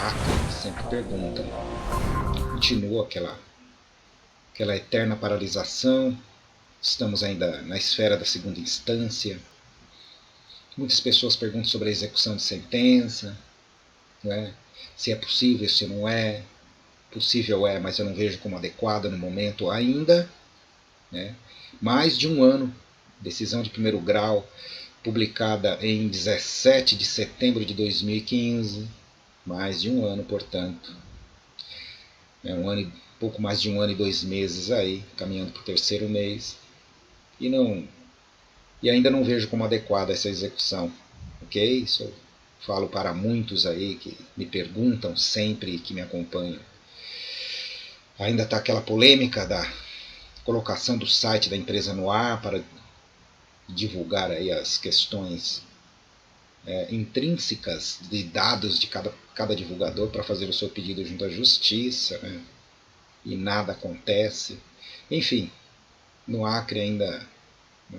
Acre, sempre perguntam. Continua aquela eterna paralisação, estamos ainda na esfera da segunda instância. Muitas pessoas perguntam sobre a execução de sentença, né? Se é possível, se não é. Possível é, mas eu não vejo como adequada no momento ainda. Né? Mais de um ano, decisão de primeiro grau, publicada em 17 de setembro de 2015, mais de um ano, portanto. Pouco mais de um ano e 2 meses aí, caminhando para o terceiro mês. E ainda não vejo como adequada essa execução. Ok? Isso eu falo para muitos aí que me perguntam sempre e que me acompanham. Ainda está aquela polêmica da colocação do site da empresa no ar para divulgar aí as questões intrínsecas de dados de cada divulgador para fazer o seu pedido junto à justiça, né? E nada acontece. Enfim, no Acre ainda, né,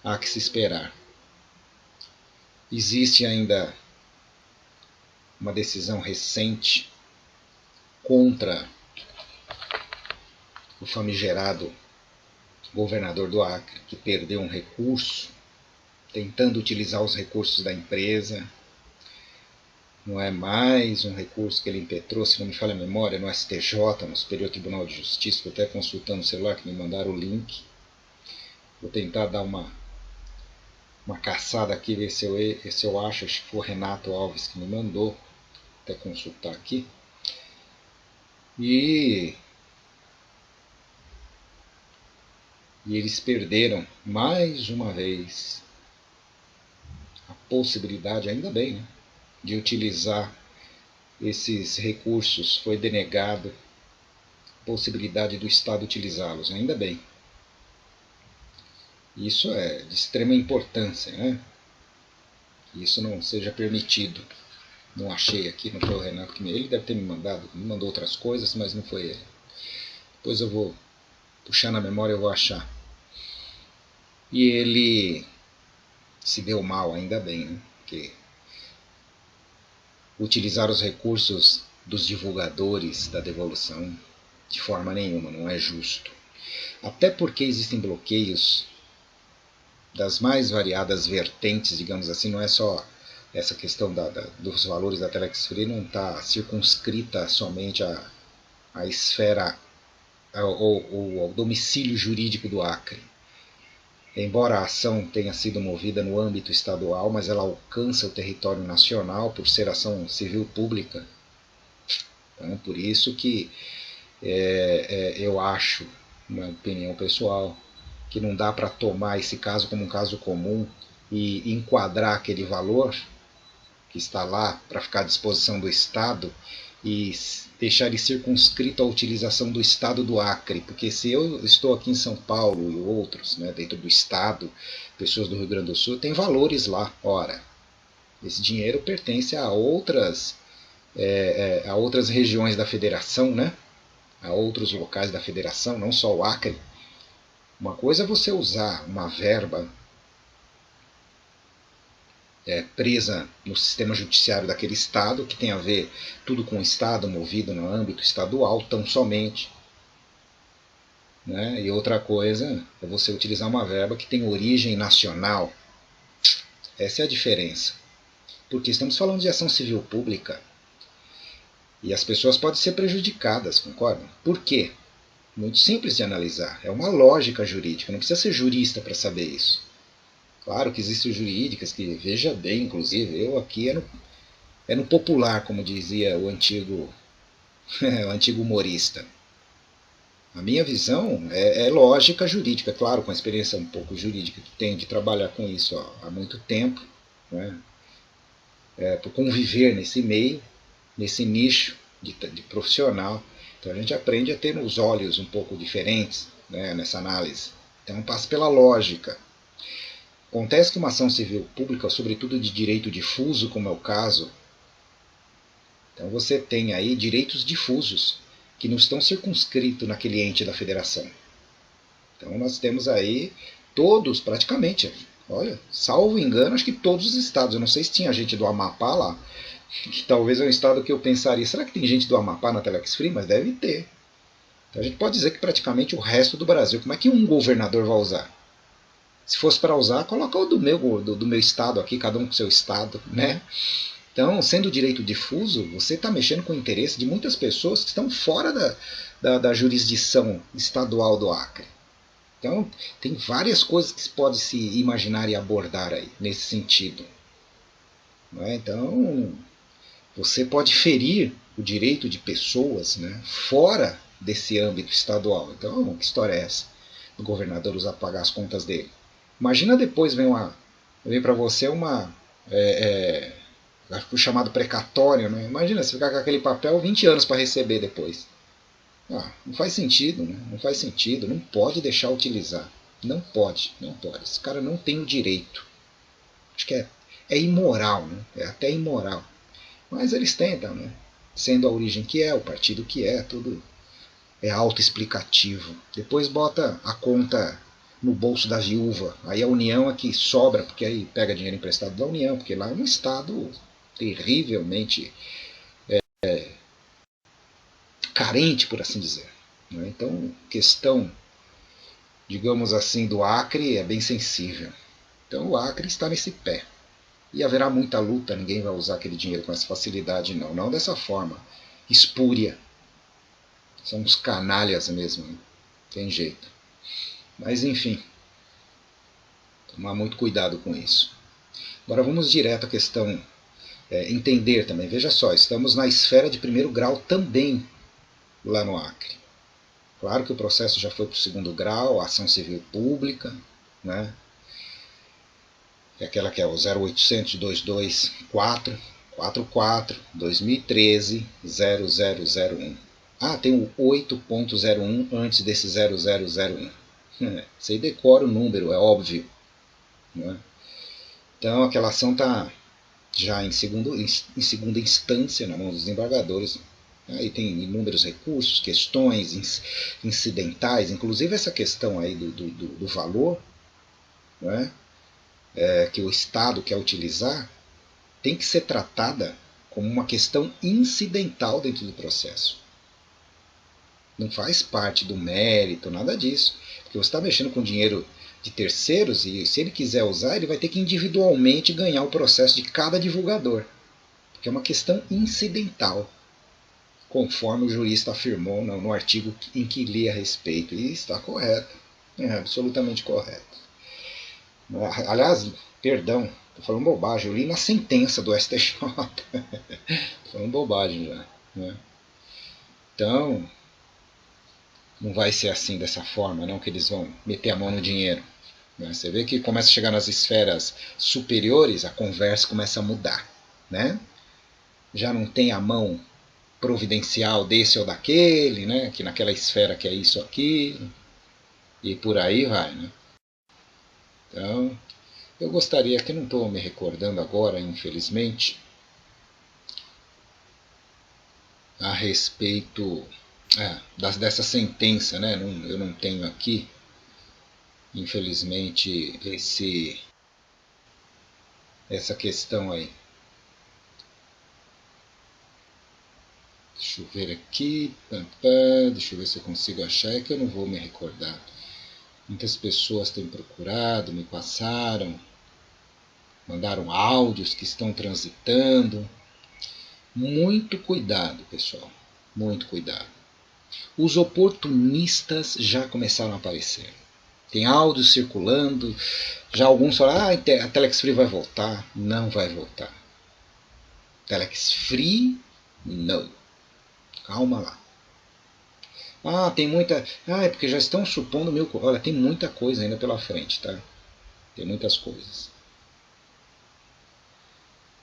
há que se esperar. Existe ainda uma decisão recente contra o famigerado governador do Acre, que perdeu um recurso, tentando utilizar os recursos da empresa. Não é mais um recurso que ele impetrou, se não me falha a memória, no STJ, no Superior Tribunal de Justiça. Estou até consultando o celular que me mandaram o link. Vou tentar dar uma caçada aqui, ver se eu acho que foi o Renato Alves que me mandou. Vou até consultar aqui. E eles perderam mais uma vez a possibilidade, ainda bem, né, de utilizar esses recursos. Foi denegado a possibilidade do Estado utilizá-los, ainda bem. Isso é de extrema importância, né? Que isso não seja permitido. Não achei aqui, não foi o Renato que ele deve ter me mandou outras coisas, mas não foi ele. Depois eu vou puxar na memória, eu vou achar. E ele se deu mal, ainda bem, né? Porque utilizar os recursos dos divulgadores da devolução de forma nenhuma, não é justo. Até porque existem bloqueios das mais variadas vertentes, digamos assim, não é só essa questão dos valores da Telex Free, não está circunscrita somente à esfera, ao domicílio jurídico do Acre. Embora a ação tenha sido movida no âmbito estadual, mas ela alcança o território nacional por ser ação civil pública. Então, por isso que eu acho, uma opinião pessoal, que não dá para tomar esse caso como um caso comum e enquadrar aquele valor que está lá para ficar à disposição do Estado e deixar ele circunscrito à utilização do Estado do Acre, porque se eu estou aqui em São Paulo e outros, né, dentro do Estado, pessoas do Rio Grande do Sul, tem valores lá. Ora, esse dinheiro pertence a outras regiões da federação, né, a outros locais da federação, não só o Acre. Uma coisa é você usar uma verba presa no sistema judiciário daquele estado, que tem a ver tudo com o estado, movido no âmbito estadual, tão somente. Né? E outra coisa é você utilizar uma verba que tem origem nacional. Essa é a diferença. Porque estamos falando de ação civil pública e as pessoas podem ser prejudicadas, concordam? Por quê? Muito simples de analisar. É uma lógica jurídica, não precisa ser jurista para saber isso. Claro que existem jurídicas que, veja bem, inclusive, eu aqui é no popular, como dizia o antigo humorista. A minha visão é lógica jurídica, claro, com a experiência um pouco jurídica que tenho de trabalhar com isso há muito tempo, né? Por conviver nesse meio, nesse nicho de profissional. Então a gente aprende a ter os olhos um pouco diferentes, né, nessa análise. Então passa pela lógica. Acontece que uma ação civil pública, sobretudo de direito difuso, como é o caso, então você tem aí direitos difusos, que não estão circunscritos naquele ente da federação. Então nós temos aí todos, praticamente, olha, salvo engano, acho que todos os estados, eu não sei se tinha gente do Amapá lá, Que talvez é um estado que eu pensaria, será que tem gente do Amapá na Telex Free? Mas deve ter. Então a gente pode dizer que praticamente o resto do Brasil. Como é que um governador vai usar? Se fosse para usar, coloca o do meu estado aqui, cada um com seu estado, né? Então, sendo direito difuso, você está mexendo com o interesse de muitas pessoas que estão fora da jurisdição estadual do Acre. Então, tem várias coisas que se pode se imaginar e abordar aí, nesse sentido. Não é? Então, você pode ferir o direito de pessoas, né, fora desse âmbito estadual. Então, que história é essa? O governador usar pagar as contas dele. Imagina depois vem para você o chamado precatório, né? Imagina você ficar com aquele papel 20 anos para receber depois. Não faz sentido, né? Não faz sentido, não pode deixar utilizar. Não pode, não pode. Esse cara não tem o direito. Acho que é imoral, né? É até imoral. Mas eles tentam, né? Sendo a origem que é, o partido que é, tudo é autoexplicativo. Depois bota a conta no bolso da viúva. Aí a União é que sobra, porque aí pega dinheiro emprestado da União, porque lá é um Estado terrivelmente carente, por assim dizer. Né? Então, questão, digamos assim, do Acre é bem sensível. Então o Acre está nesse pé. E haverá muita luta, ninguém vai usar aquele dinheiro com essa facilidade, não. Não dessa forma espúria. São uns canalhas mesmo, hein? Tem jeito. Mas enfim, tomar muito cuidado com isso. Agora vamos direto à questão, entender também. Veja só, estamos na esfera de primeiro grau também lá no Acre. Claro que o processo já foi para o segundo grau, a ação civil pública, né? É aquela que é o 0800 224 44 2013 0001. Ah, tem o 8.01 antes desse 0001. Você decora o número, é óbvio. Né? Então aquela ação está já em segunda instância na mão dos desembargadores. Aí tem inúmeros recursos, questões incidentais, inclusive essa questão aí do valor, né, que o Estado quer utilizar, tem que ser tratada como uma questão incidental dentro do processo. Não faz parte do mérito, nada disso. Porque você está mexendo com dinheiro de terceiros e se ele quiser usar, ele vai ter que individualmente ganhar o processo de cada divulgador. Porque é uma questão incidental, conforme o jurista afirmou no artigo em que li a respeito. E está correto. É absolutamente correto. Aliás, perdão, estou falando bobagem. Eu li na sentença do STJ. Estou falando bobagem já. Né? Então, não vai ser assim dessa forma, não, que eles vão meter a mão no dinheiro. Né? Você vê que começa a chegar nas esferas superiores, a conversa começa a mudar. Né? Já não tem a mão providencial desse ou daquele, né? Que naquela esfera que é isso ou aquilo, e por aí vai. Né? Então, eu gostaria, que não estou me recordando agora, infelizmente, a respeito dessa sentença, né? Eu não tenho aqui, infelizmente, essa questão aí. Deixa eu ver aqui, deixa eu ver se eu consigo achar, é que eu não vou me recordar. Muitas pessoas têm procurado, me passaram, mandaram áudios que estão transitando. Muito cuidado, pessoal, muito cuidado. Os oportunistas já começaram a aparecer. Tem áudios circulando, já alguns falaram, a Telex Free vai voltar. Não vai voltar. Telex Free, não. Calma lá. Tem muita... é porque já estão supondo mil... Olha, tem muita coisa ainda pela frente, tá? Tem muitas coisas.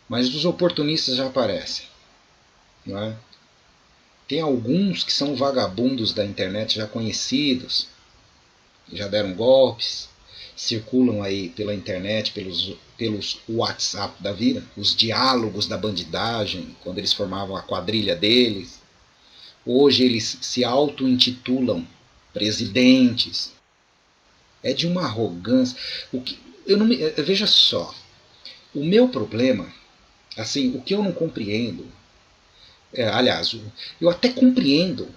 Mas os oportunistas já aparecem. Não é? Tem alguns que são vagabundos da internet já conhecidos, já deram golpes, circulam aí pela internet, pelos WhatsApp da vida, os diálogos da bandidagem, quando eles formavam a quadrilha deles. Hoje eles se auto-intitulam presidentes. É de uma arrogância. Veja só, o meu problema Assim, o que eu não compreendo, aliás, eu até compreendo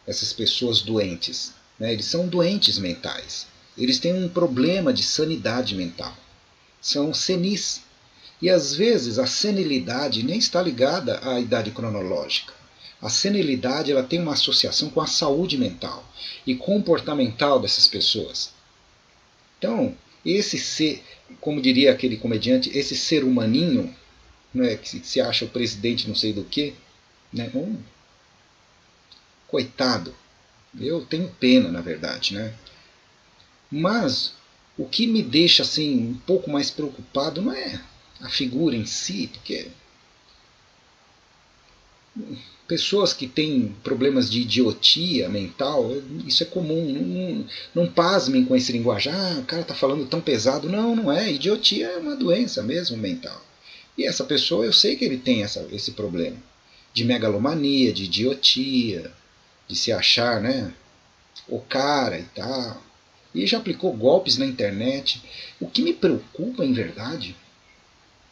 essas pessoas doentes, né? Eles são doentes mentais. Eles têm um problema de sanidade mental. São senis. E às vezes a senilidade nem está ligada à idade cronológica. A senilidade ela tem uma associação com a saúde mental e comportamental dessas pessoas. Então, esse ser, como diria aquele comediante, esse ser humaninho, né, que se acha o presidente não sei do que, né, coitado, eu tenho pena, na verdade, né? Mas o que me deixa assim um pouco mais preocupado não é a figura em si, porque pessoas que têm problemas de idiotia mental, isso é comum. Não pasmem com esse linguagem. Ah, o cara está falando tão pesado. Não, não é. Idiotia é uma doença mesmo mental. E essa pessoa, eu sei que ele tem esse problema de megalomania, de idiotia, de se achar, né, o cara e tal. E já aplicou golpes na internet. O que me preocupa, em verdade,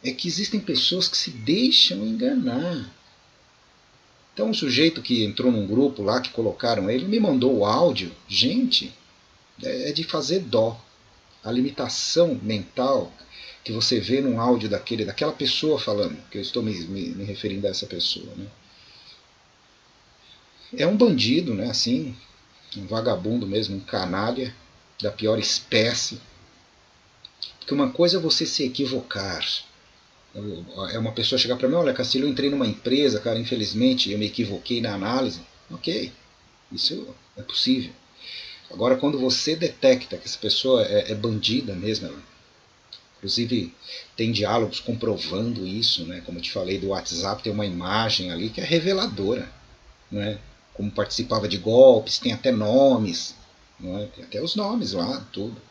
é que existem pessoas que se deixam enganar. Então um sujeito que entrou num grupo lá, que colocaram ele, me mandou o áudio. Gente, é de fazer dó. A limitação mental que você vê num áudio daquela pessoa falando, que eu estou me referindo a essa pessoa, né? É um bandido, né? Assim, um vagabundo mesmo, um canalha da pior espécie. Porque uma coisa é você se equivocar. É uma pessoa chegar para mim, olha, Castilho, eu entrei numa empresa, cara, infelizmente eu me equivoquei na análise. Ok, isso é possível. Agora, quando você detecta que essa pessoa é bandida mesmo, inclusive tem diálogos comprovando isso, né? Como eu te falei do WhatsApp, tem uma imagem ali que é reveladora, né? Como participava de golpes, tem até nomes, né? Tem até os nomes lá, tudo.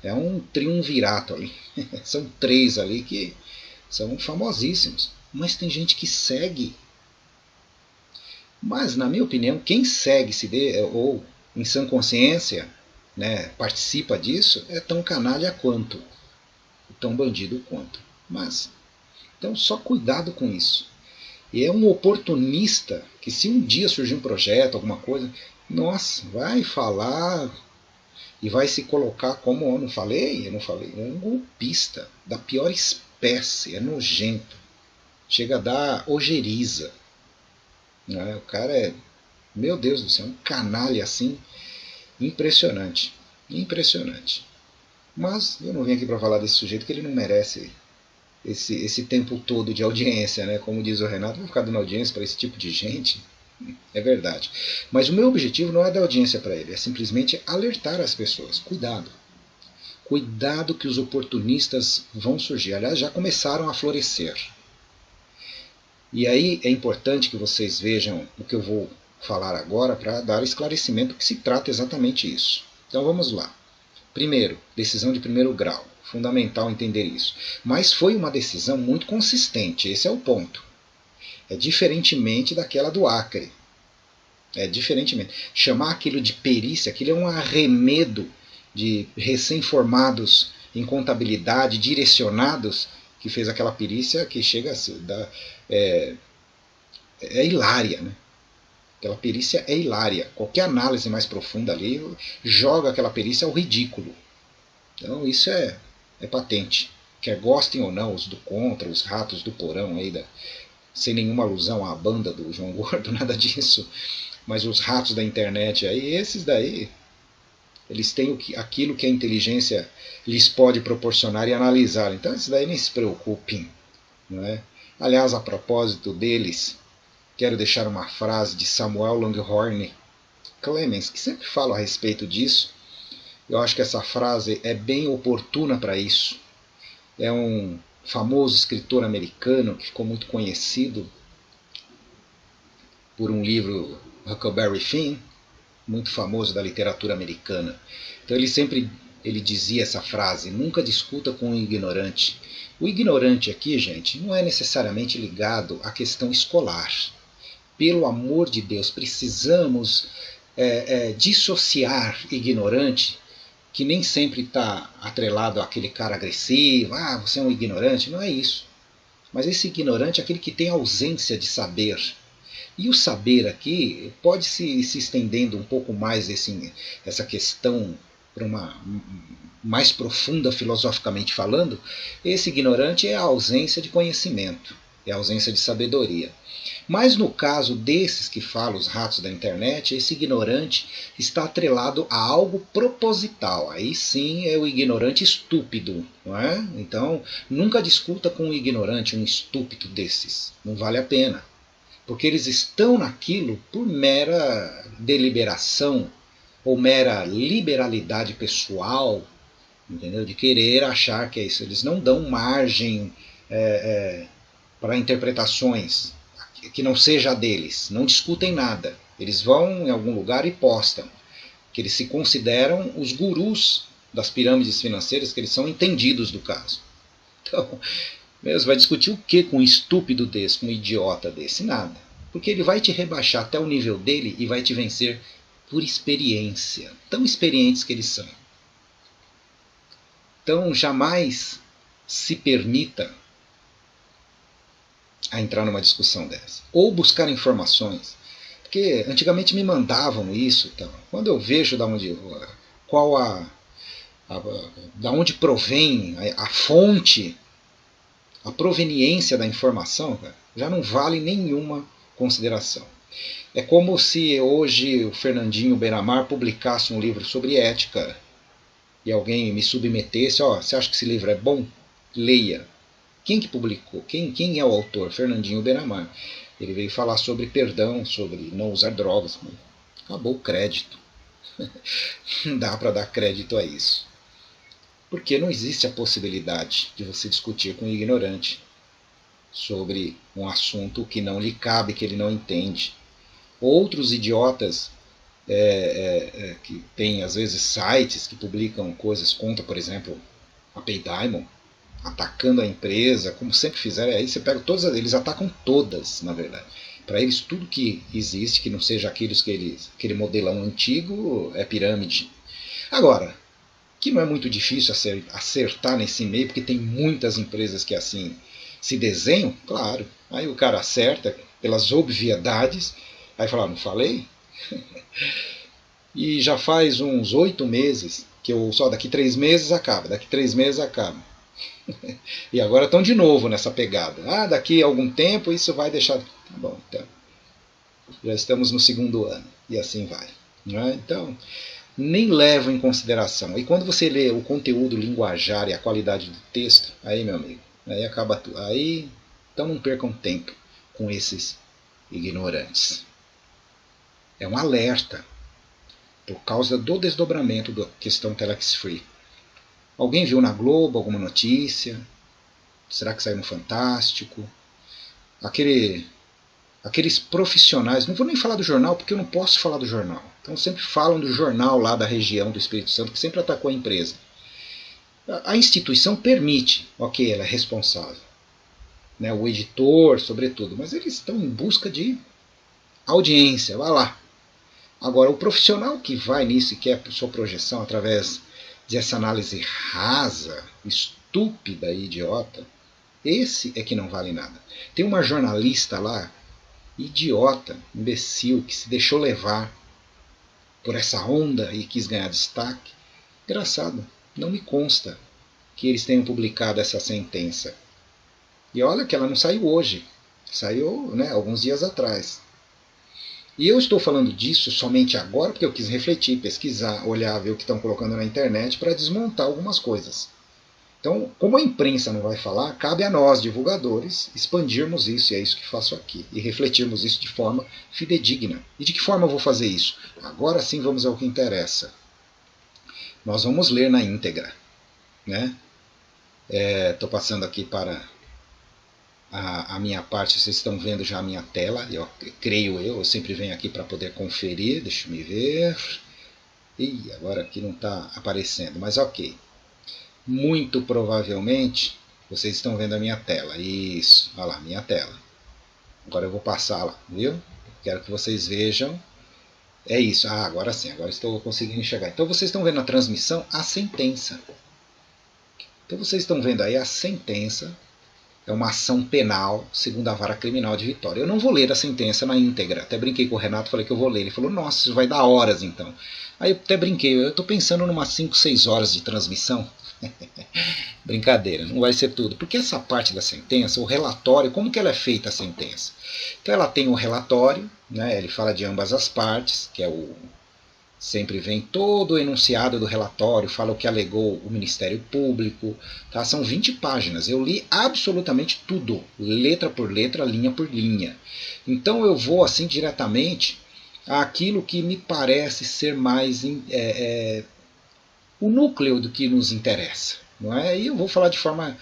É um triunvirato ali. São três ali que são famosíssimos. Mas tem gente que segue. Mas, na minha opinião, quem segue ou em sã consciência, né, participa disso, é tão canalha quanto, tão bandido quanto. Mas, então, só cuidado com isso. E é um oportunista que, se um dia surgir um projeto, alguma coisa, nossa, vai falar e vai se colocar como eu não falei, é um golpista da pior espécie, é nojento. Chega a dar ojeriza. Né? O cara é, meu Deus do céu, um canalha assim, impressionante. Impressionante. Mas eu não vim aqui para falar desse sujeito que ele não merece esse tempo todo de audiência, né? Como diz o Renato, vou ficar dando audiência para esse tipo de gente. É verdade. Mas o meu objetivo não é dar audiência para ele, é simplesmente alertar as pessoas. Cuidado. Cuidado que os oportunistas vão surgir. Aliás, já começaram a florescer. E aí é importante que vocês vejam o que eu vou falar agora para dar esclarecimento que se trata exatamente isso. Então vamos lá. Primeiro, decisão de primeiro grau. Fundamental entender isso. Mas foi uma decisão muito consistente, esse é o ponto. É diferentemente daquela do Acre. É diferentemente. Chamar aquilo de perícia, aquilo é um arremedo de recém-formados em contabilidade, direcionados, que fez aquela perícia que chega a ser, é hilária, né? Aquela perícia é hilária. Qualquer análise mais profunda ali joga aquela perícia ao ridículo. Então isso é patente. Quer gostem ou não, os do contra, os ratos do porão aí, sem nenhuma alusão à banda do João Gordo, nada disso. Mas os ratos da internet aí, esses daí, eles têm aquilo que a inteligência lhes pode proporcionar e analisar. Então esses daí nem se preocupem. Não é? Aliás, a propósito deles, quero deixar uma frase de Samuel Langhorne Clemens, que sempre fala a respeito disso. Eu acho que essa frase é bem oportuna para isso. É um famoso escritor americano que ficou muito conhecido por um livro, Huckleberry Finn, muito famoso da literatura americana. Então ele dizia essa frase: nunca discuta com um ignorante. O ignorante aqui, gente, não é necessariamente ligado à questão escolar. Pelo amor de Deus, precisamos dissociar ignorante, que nem sempre está atrelado àquele cara agressivo, ah, você é um ignorante, não é isso. Mas esse ignorante é aquele que tem ausência de saber. E o saber aqui pode se estendendo um pouco mais essa questão para uma mais profunda filosoficamente falando. Esse ignorante é a ausência de conhecimento, é a ausência de sabedoria. Mas no caso desses que falam, os ratos da internet, esse ignorante está atrelado a algo proposital. Aí sim é o ignorante estúpido. Não é? Então, nunca discuta com um ignorante, um estúpido desses. Não vale a pena. Porque eles estão naquilo por mera deliberação ou mera liberalidade pessoal, entendeu? De querer achar que é isso. Eles não dão margem para interpretações que não seja deles, não discutem nada. Eles vão em algum lugar e postam que eles se consideram os gurus das pirâmides financeiras, que eles são entendidos do caso. Então, mesmo vai discutir o que com um estúpido desse, com um idiota desse? Nada. Porque ele vai te rebaixar até o nível dele e vai te vencer por experiência. Tão experientes que eles são. Então jamais se permita a entrar numa discussão dessa. Ou buscar informações. Porque antigamente me mandavam isso. Então, quando eu vejo da onde provém a fonte, a proveniência da informação, cara, já não vale nenhuma consideração. É como se hoje o Fernandinho Beiramar publicasse um livro sobre ética e alguém me submetesse, você acha que esse livro é bom? Leia. Quem que publicou? Quem é o autor? Fernandinho Beiramar. Ele veio falar sobre perdão, sobre não usar drogas. Acabou o crédito. Não dá para dar crédito a isso. Porque não existe a possibilidade de você discutir com um ignorante sobre um assunto que não lhe cabe, que ele não entende. Outros idiotas que têm, às vezes, sites que publicam coisas contra, por exemplo, a PayDiamond, atacando a empresa, como sempre fizeram. Aí você pega todas, eles atacam todas, na verdade. Para eles, tudo que existe, que não seja aquele modelão antigo, é pirâmide. Agora, que não é muito difícil acertar nesse meio, porque tem muitas empresas que assim se desenham, claro. Aí o cara acerta pelas obviedades, aí fala, não falei? E já faz uns 8 meses que só daqui 3 meses acaba, daqui 3 meses acaba. E agora estão de novo nessa pegada. Daqui a algum tempo isso vai deixar. Tá bom, então. Já estamos no segundo ano. E assim vai. Não é? Então, nem levam em consideração. E quando você lê o conteúdo linguajar e a qualidade do texto, aí, meu amigo, aí acaba tudo. Aí, então não percam tempo com esses ignorantes. É um alerta por causa do desdobramento da questão Telex Free. Alguém viu na Globo alguma notícia? Será que saiu no Fantástico? Aqueles profissionais, não vou nem falar do jornal, porque eu não posso falar do jornal. Então sempre falam do jornal lá da região do Espírito Santo, que sempre atacou a empresa. A instituição permite, ok, ela é responsável. Né, o editor, sobretudo, mas eles estão em busca de audiência, vai lá. Agora, o profissional que vai nisso e quer sua projeção através dessa análise rasa, estúpida e idiota, esse é que não vale nada. Tem uma jornalista lá, idiota, imbecil, que se deixou levar por essa onda e quis ganhar destaque. Engraçado, não me consta que eles tenham publicado essa sentença. E olha que ela não saiu hoje, saiu, né, alguns dias atrás. E eu estou falando disso somente agora porque eu quis refletir, pesquisar, olhar, ver o que estão colocando na internet para desmontar algumas coisas. Então, como a imprensa não vai falar, cabe a nós, divulgadores, expandirmos isso, e é isso que faço aqui, e refletirmos isso de forma fidedigna. E de que forma eu vou fazer isso? Agora sim vamos ao que interessa. Nós vamos ler na íntegra. Né? Estou passando aqui para a minha parte, vocês estão vendo já a minha tela, creio eu sempre venho aqui para poder conferir, deixa eu me ver. Ih, agora aqui não está aparecendo, mas ok. Muito provavelmente vocês estão vendo a minha tela. Isso, olha lá, minha tela. Agora eu vou passar lá, viu? Quero que vocês vejam. É isso, agora sim, agora estou conseguindo enxergar. Então vocês estão vendo na transmissão a sentença. Então vocês estão vendo aí a sentença é uma ação penal segundo a Vara Criminal de Vitória. Eu não vou ler a sentença na íntegra. Até brinquei com o Renato, falei que eu vou ler. Ele falou, nossa, isso vai dar horas então. Aí eu até brinquei, eu estou pensando em umas 5, 6 horas de transmissão. Brincadeira, não vai ser tudo. Porque essa parte da sentença, o relatório, como que ela é feita a sentença? Então ela tem um relatório, né, ele fala de ambas as partes, que é o... Sempre vem todo o enunciado do relatório, fala o que alegou o Ministério Público, tá? São 20 páginas, eu li absolutamente tudo, letra por letra, linha por linha. Então eu vou assim diretamente àquilo que me parece ser mais o núcleo do que nos interessa. Não é? E eu vou falar de forma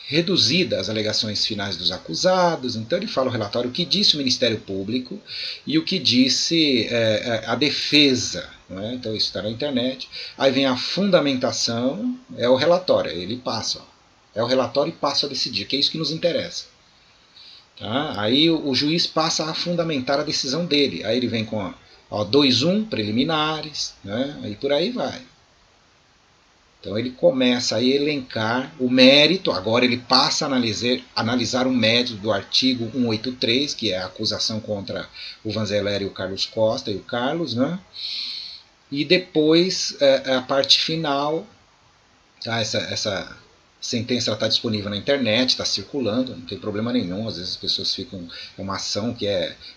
reduzida as alegações finais dos acusados. Então ele fala o relatório, o que disse o Ministério Público e o que disse a defesa. Não é? Então isso está na internet. Aí vem a fundamentação, é o relatório, ele passa. Ó. É o relatório e passa a decidir, que é isso que nos interessa. Tá? Aí o juiz passa a fundamentar a decisão dele. Aí ele vem com 2-1, preliminares, né? Aí por aí vai. Então ele começa a elencar o mérito, agora ele passa a analisar o mérito do artigo 183, que é a acusação contra o Vanzeler e o Carlos Costa e o Carlos, né? E depois a parte final, tá? Essa sentença está disponível na internet, está circulando, não tem problema nenhum, às vezes as pessoas ficam, é uma ação que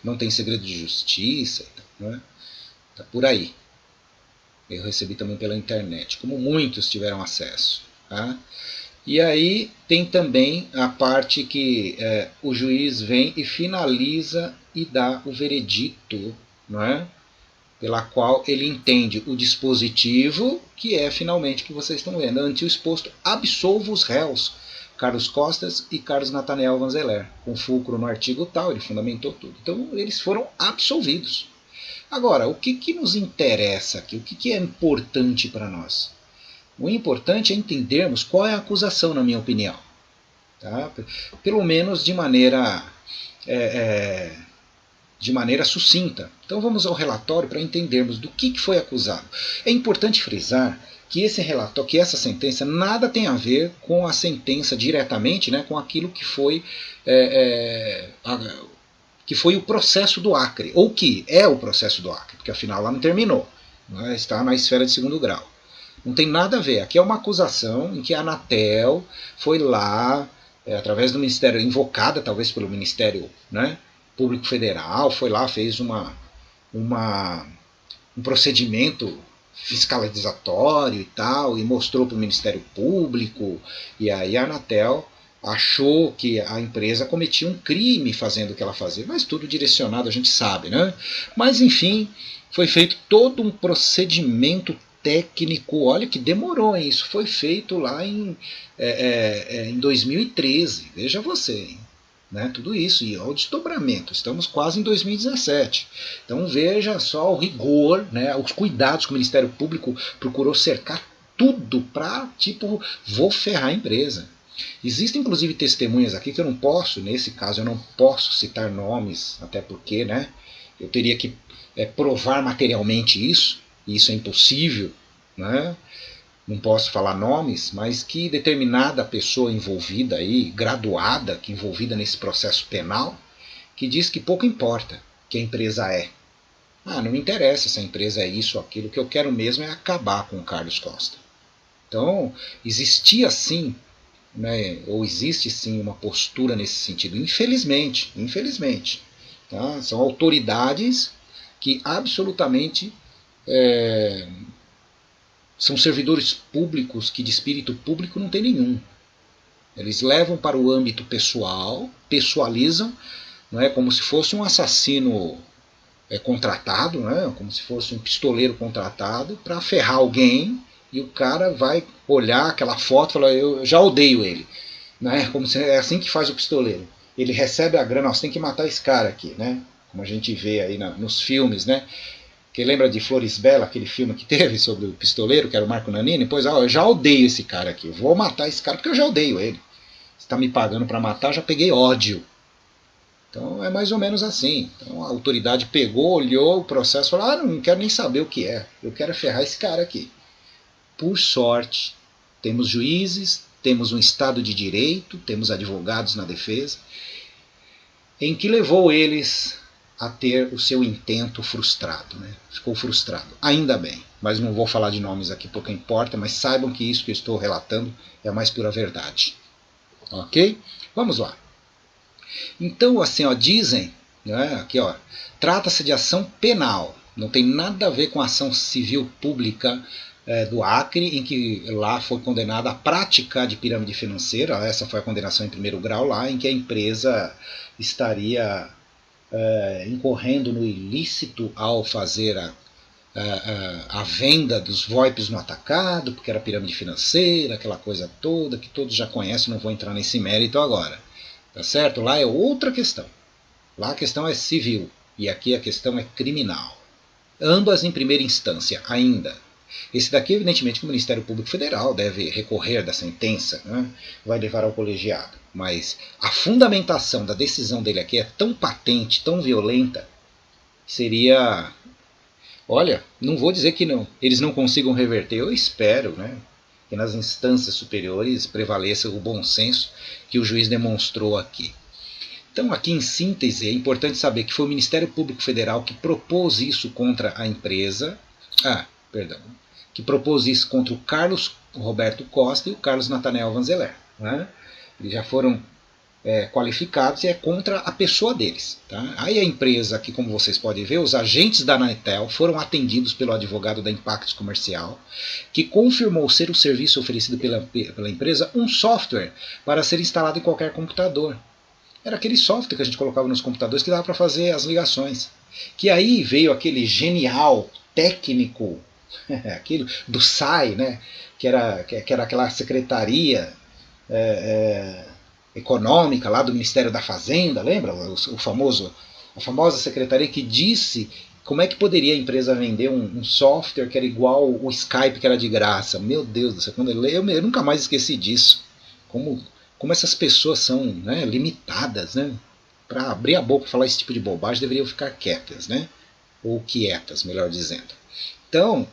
não tem segredo de justiça, né? Tá por aí. Eu recebi também pela internet, como muitos tiveram acesso. Tá? E aí tem também a parte que o juiz vem e finaliza e dá o veredito, não é? Pela qual ele entende o dispositivo, que é finalmente o que vocês estão vendo. Ante o exposto, absolvo os réus, Carlos Costas e Carlos Nathaniel Vanzeler. Com fulcro no artigo tal, ele fundamentou tudo. Então eles foram absolvidos. Agora, o que nos interessa aqui? O que é importante para nós? O importante é entendermos qual é a acusação, na minha opinião. Tá? Pelo menos de maneira sucinta. Então vamos ao relatório para entendermos do que foi acusado. É importante frisar que esse relatório, que essa sentença, nada tem a ver com a sentença diretamente, né, com aquilo que foi o processo do Acre, ou que é o processo do Acre, porque afinal lá não terminou, né, está na esfera de segundo grau. Não tem nada a ver, aqui é uma acusação em que a Anatel foi lá, através do Ministério, invocada talvez pelo Ministério, né, Público Federal, foi lá, fez um procedimento fiscalizatório e tal, e mostrou para o Ministério Público, e aí a Anatel achou que a empresa cometia um crime fazendo o que ela fazia, mas tudo direcionado, a gente sabe, né? Mas enfim, foi feito todo um procedimento técnico, olha que demorou, hein? Isso foi feito lá em 2013, veja você, hein? Né, tudo isso, e ao desdobramento, estamos quase em 2017. Então veja só o rigor, né, os cuidados que o Ministério Público procurou cercar tudo para, tipo, vou ferrar a empresa. Existem inclusive testemunhas aqui que eu não posso, nesse caso eu não posso citar nomes, até porque, né, eu teria que provar materialmente isso, e isso é impossível, né? Não posso falar nomes, mas que determinada pessoa envolvida aí, graduada, que envolvida nesse processo penal, que diz que pouco importa que a empresa é. Não me interessa se a empresa é isso ou aquilo, o que eu quero mesmo é acabar com o Carlos Costa. Então, existia sim, né, ou existe sim uma postura nesse sentido, infelizmente, tá? São autoridades que absolutamente são servidores públicos que de espírito público não tem nenhum. Eles levam para o âmbito pessoal, pessoalizam, não é, como se fosse um assassino contratado, né, como se fosse um pistoleiro contratado para ferrar alguém, e o cara vai olhar aquela foto e falar, eu já odeio ele. Né, como se, é assim que faz o pistoleiro. Ele recebe a grana, você tem que matar esse cara aqui, né, como a gente vê aí nos filmes, né. Quem lembra de Flores Bela, aquele filme que teve sobre o pistoleiro, que era o Marco Nanini? Pois, eu já odeio esse cara aqui. Eu vou matar esse cara porque eu já odeio ele. Você está me pagando para matar, eu já peguei ódio. Então é mais ou menos assim. Então a autoridade pegou, olhou o processo e falou, não quero nem saber o que é. Eu quero ferrar esse cara aqui. Por sorte, temos juízes, temos um Estado de Direito, temos advogados na defesa, em que levou eles a ter o seu intento frustrado, né? Ficou frustrado, ainda bem, mas não vou falar de nomes aqui porque importa, mas saibam que isso que eu estou relatando é a mais pura verdade. Ok? Vamos lá. Então, assim, ó, dizem, né, aqui, ó, trata-se de ação penal, não tem nada a ver com a ação civil pública do Acre, em que lá foi condenada a prática de pirâmide financeira. Essa foi a condenação em primeiro grau lá, em que a empresa estaria incorrendo no ilícito ao fazer a venda dos VoIPs no atacado, porque era pirâmide financeira, aquela coisa toda que todos já conhecem, não vou entrar nesse mérito agora. Tá certo? Lá é outra questão. Lá a questão é civil e aqui a questão é criminal. Ambas em primeira instância ainda. Esse daqui, evidentemente, que o Ministério Público Federal deve recorrer da sentença, né? Vai levar ao colegiado. Mas a fundamentação da decisão dele aqui é tão patente, tão violenta, seria... Olha, não vou dizer que não, eles não consigam reverter, eu espero, né, que nas instâncias superiores prevaleça o bom senso que o juiz demonstrou aqui. Então, aqui em síntese, é importante saber que foi o Ministério Público Federal que propôs isso contra a empresa, que propôs isso contra o Carlos Roberto Costa e o Carlos Nathanael Vanzeler, né? Eles já foram qualificados e é contra a pessoa deles. Tá? Aí a empresa, aqui como vocês podem ver, os agentes da Anatel foram atendidos pelo advogado da Impactos Comercial, que confirmou ser o serviço oferecido pela empresa um software para ser instalado em qualquer computador. Era aquele software que a gente colocava nos computadores que dava para fazer as ligações. Que aí veio aquele genial técnico, aquilo do SAI, né? que era aquela secretaria econômica lá do Ministério da Fazenda, lembra? A famosa secretaria que disse como é que poderia a empresa vender um software que era igual o Skype, que era de graça. Meu Deus do céu, quando eu leio, eu nunca mais esqueci disso. Como essas pessoas são, né, limitadas, né? Para abrir a boca e falar esse tipo de bobagem, deveriam ficar quietas, né? Ou quietas, melhor dizendo. Então,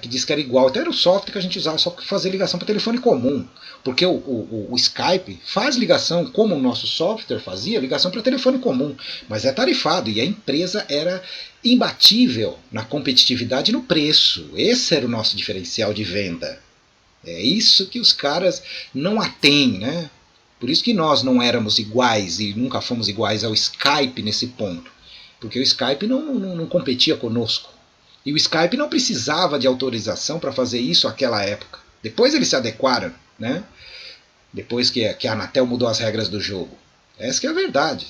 que diz que era igual. Então era o software que a gente usava só para fazer ligação para telefone comum. Porque o Skype faz ligação, como o nosso software fazia, ligação para telefone comum. Mas é tarifado e a empresa era imbatível na competitividade e no preço. Esse era o nosso diferencial de venda. É isso que os caras não atêm, né? Por isso que nós não éramos iguais e nunca fomos iguais ao Skype nesse ponto. Porque o Skype não competia conosco. E o Skype não precisava de autorização para fazer isso naquela época. Depois eles se adequaram, né? Depois que a Anatel mudou as regras do jogo. Essa que é a verdade.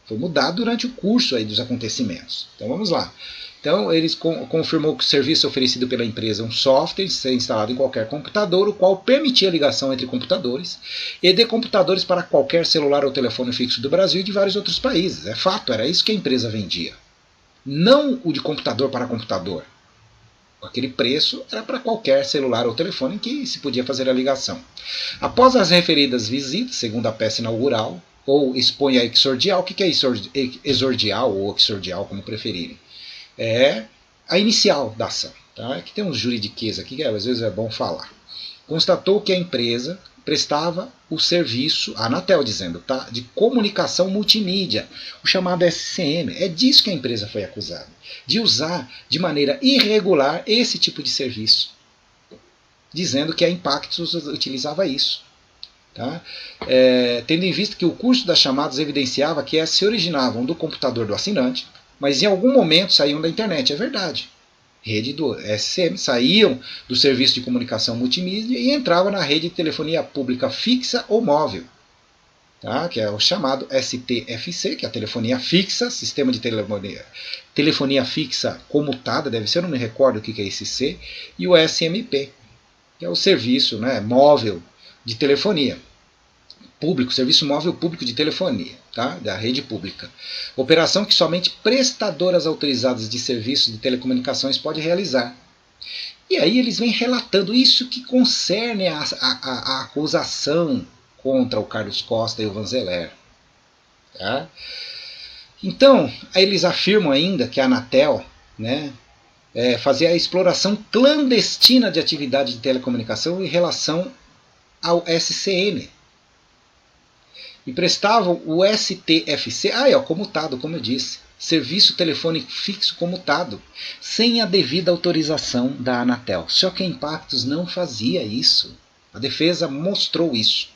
Foi mudado durante o curso aí dos acontecimentos. Então vamos lá. Então eles confirmou que o serviço oferecido pela empresa é um software ser instalado em qualquer computador, o qual permitia a ligação entre computadores e de computadores para qualquer celular ou telefone fixo do Brasil e de vários outros países. É fato, era isso que a empresa vendia. Não o de computador para computador. Aquele preço era para qualquer celular ou telefone em que se podia fazer a ligação. Após as referidas visitas, segundo a peça inaugural, ou expõe a exordial, o que é exordial ou exordial, como preferirem? É a inicial da ação. Tá? Aqui tem uns juridiquês aqui que às vezes é bom falar. Constatou que a empresa prestava o serviço, a Anatel dizendo, tá, de comunicação multimídia, o chamado SCM. É disso que a empresa foi acusada, de usar de maneira irregular esse tipo de serviço, dizendo que a Impactus utilizava isso. Tá? Tendo em vista que o curso das chamadas evidenciava que essas se originavam do computador do assinante, mas em algum momento saíam da internet, é verdade. Rede do SCM, saíam do serviço de comunicação multimídia e entravam na rede de telefonia pública fixa ou móvel, tá? Que é o chamado STFC, que é a telefonia fixa, sistema de telefonia fixa comutada, deve ser, eu não me recordo o que é esse C, e o SMP, que é o serviço, né, móvel de telefonia público, serviço móvel público de telefonia, tá? Da rede pública. Operação que somente prestadoras autorizadas de serviços de telecomunicações podem realizar. E aí eles vêm relatando isso que concerne a acusação contra o Carlos Costa e o Vanzeler. Tá? Então, aí eles afirmam ainda que a Anatel, né, fazia a exploração clandestina de atividade de telecomunicação em relação ao SCN. E prestavam o STFC, comutado, como eu disse, Serviço Telefônico Fixo Comutado, sem a devida autorização da Anatel. Só que a Impactus não fazia isso. A defesa mostrou isso.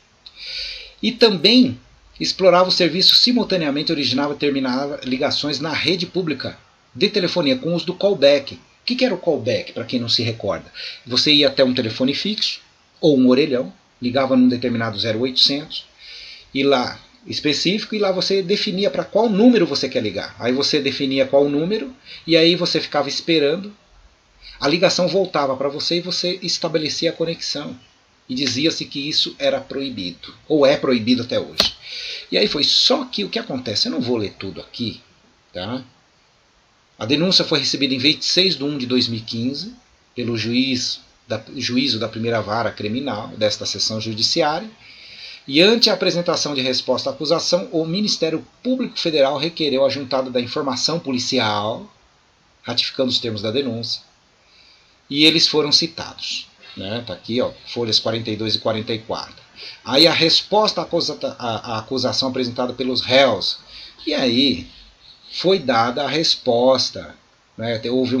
E também explorava o serviço simultaneamente, originava e terminava ligações na rede pública de telefonia, com o uso do callback. O que era o callback, para quem não se recorda? Você ia até um telefone fixo, ou um orelhão, ligava num determinado 0800, e lá, específico, e lá você definia para qual número você quer ligar. Aí você definia qual número, e aí você ficava esperando, a ligação voltava para você e você estabelecia a conexão. E dizia-se que isso era proibido, ou é proibido até hoje. E aí foi, só que o que acontece, eu não vou ler tudo aqui, tá? A denúncia foi recebida em 26 de 1 de 2015, pelo juízo da primeira vara criminal desta seção judiciária, e ante a apresentação de resposta à acusação, o Ministério Público Federal requereu a juntada da informação policial, ratificando os termos da denúncia, e eles foram citados. Tá aqui, folhas 42 e 44. Aí a resposta à acusação apresentada pelos réus. E aí foi dada a resposta. Houve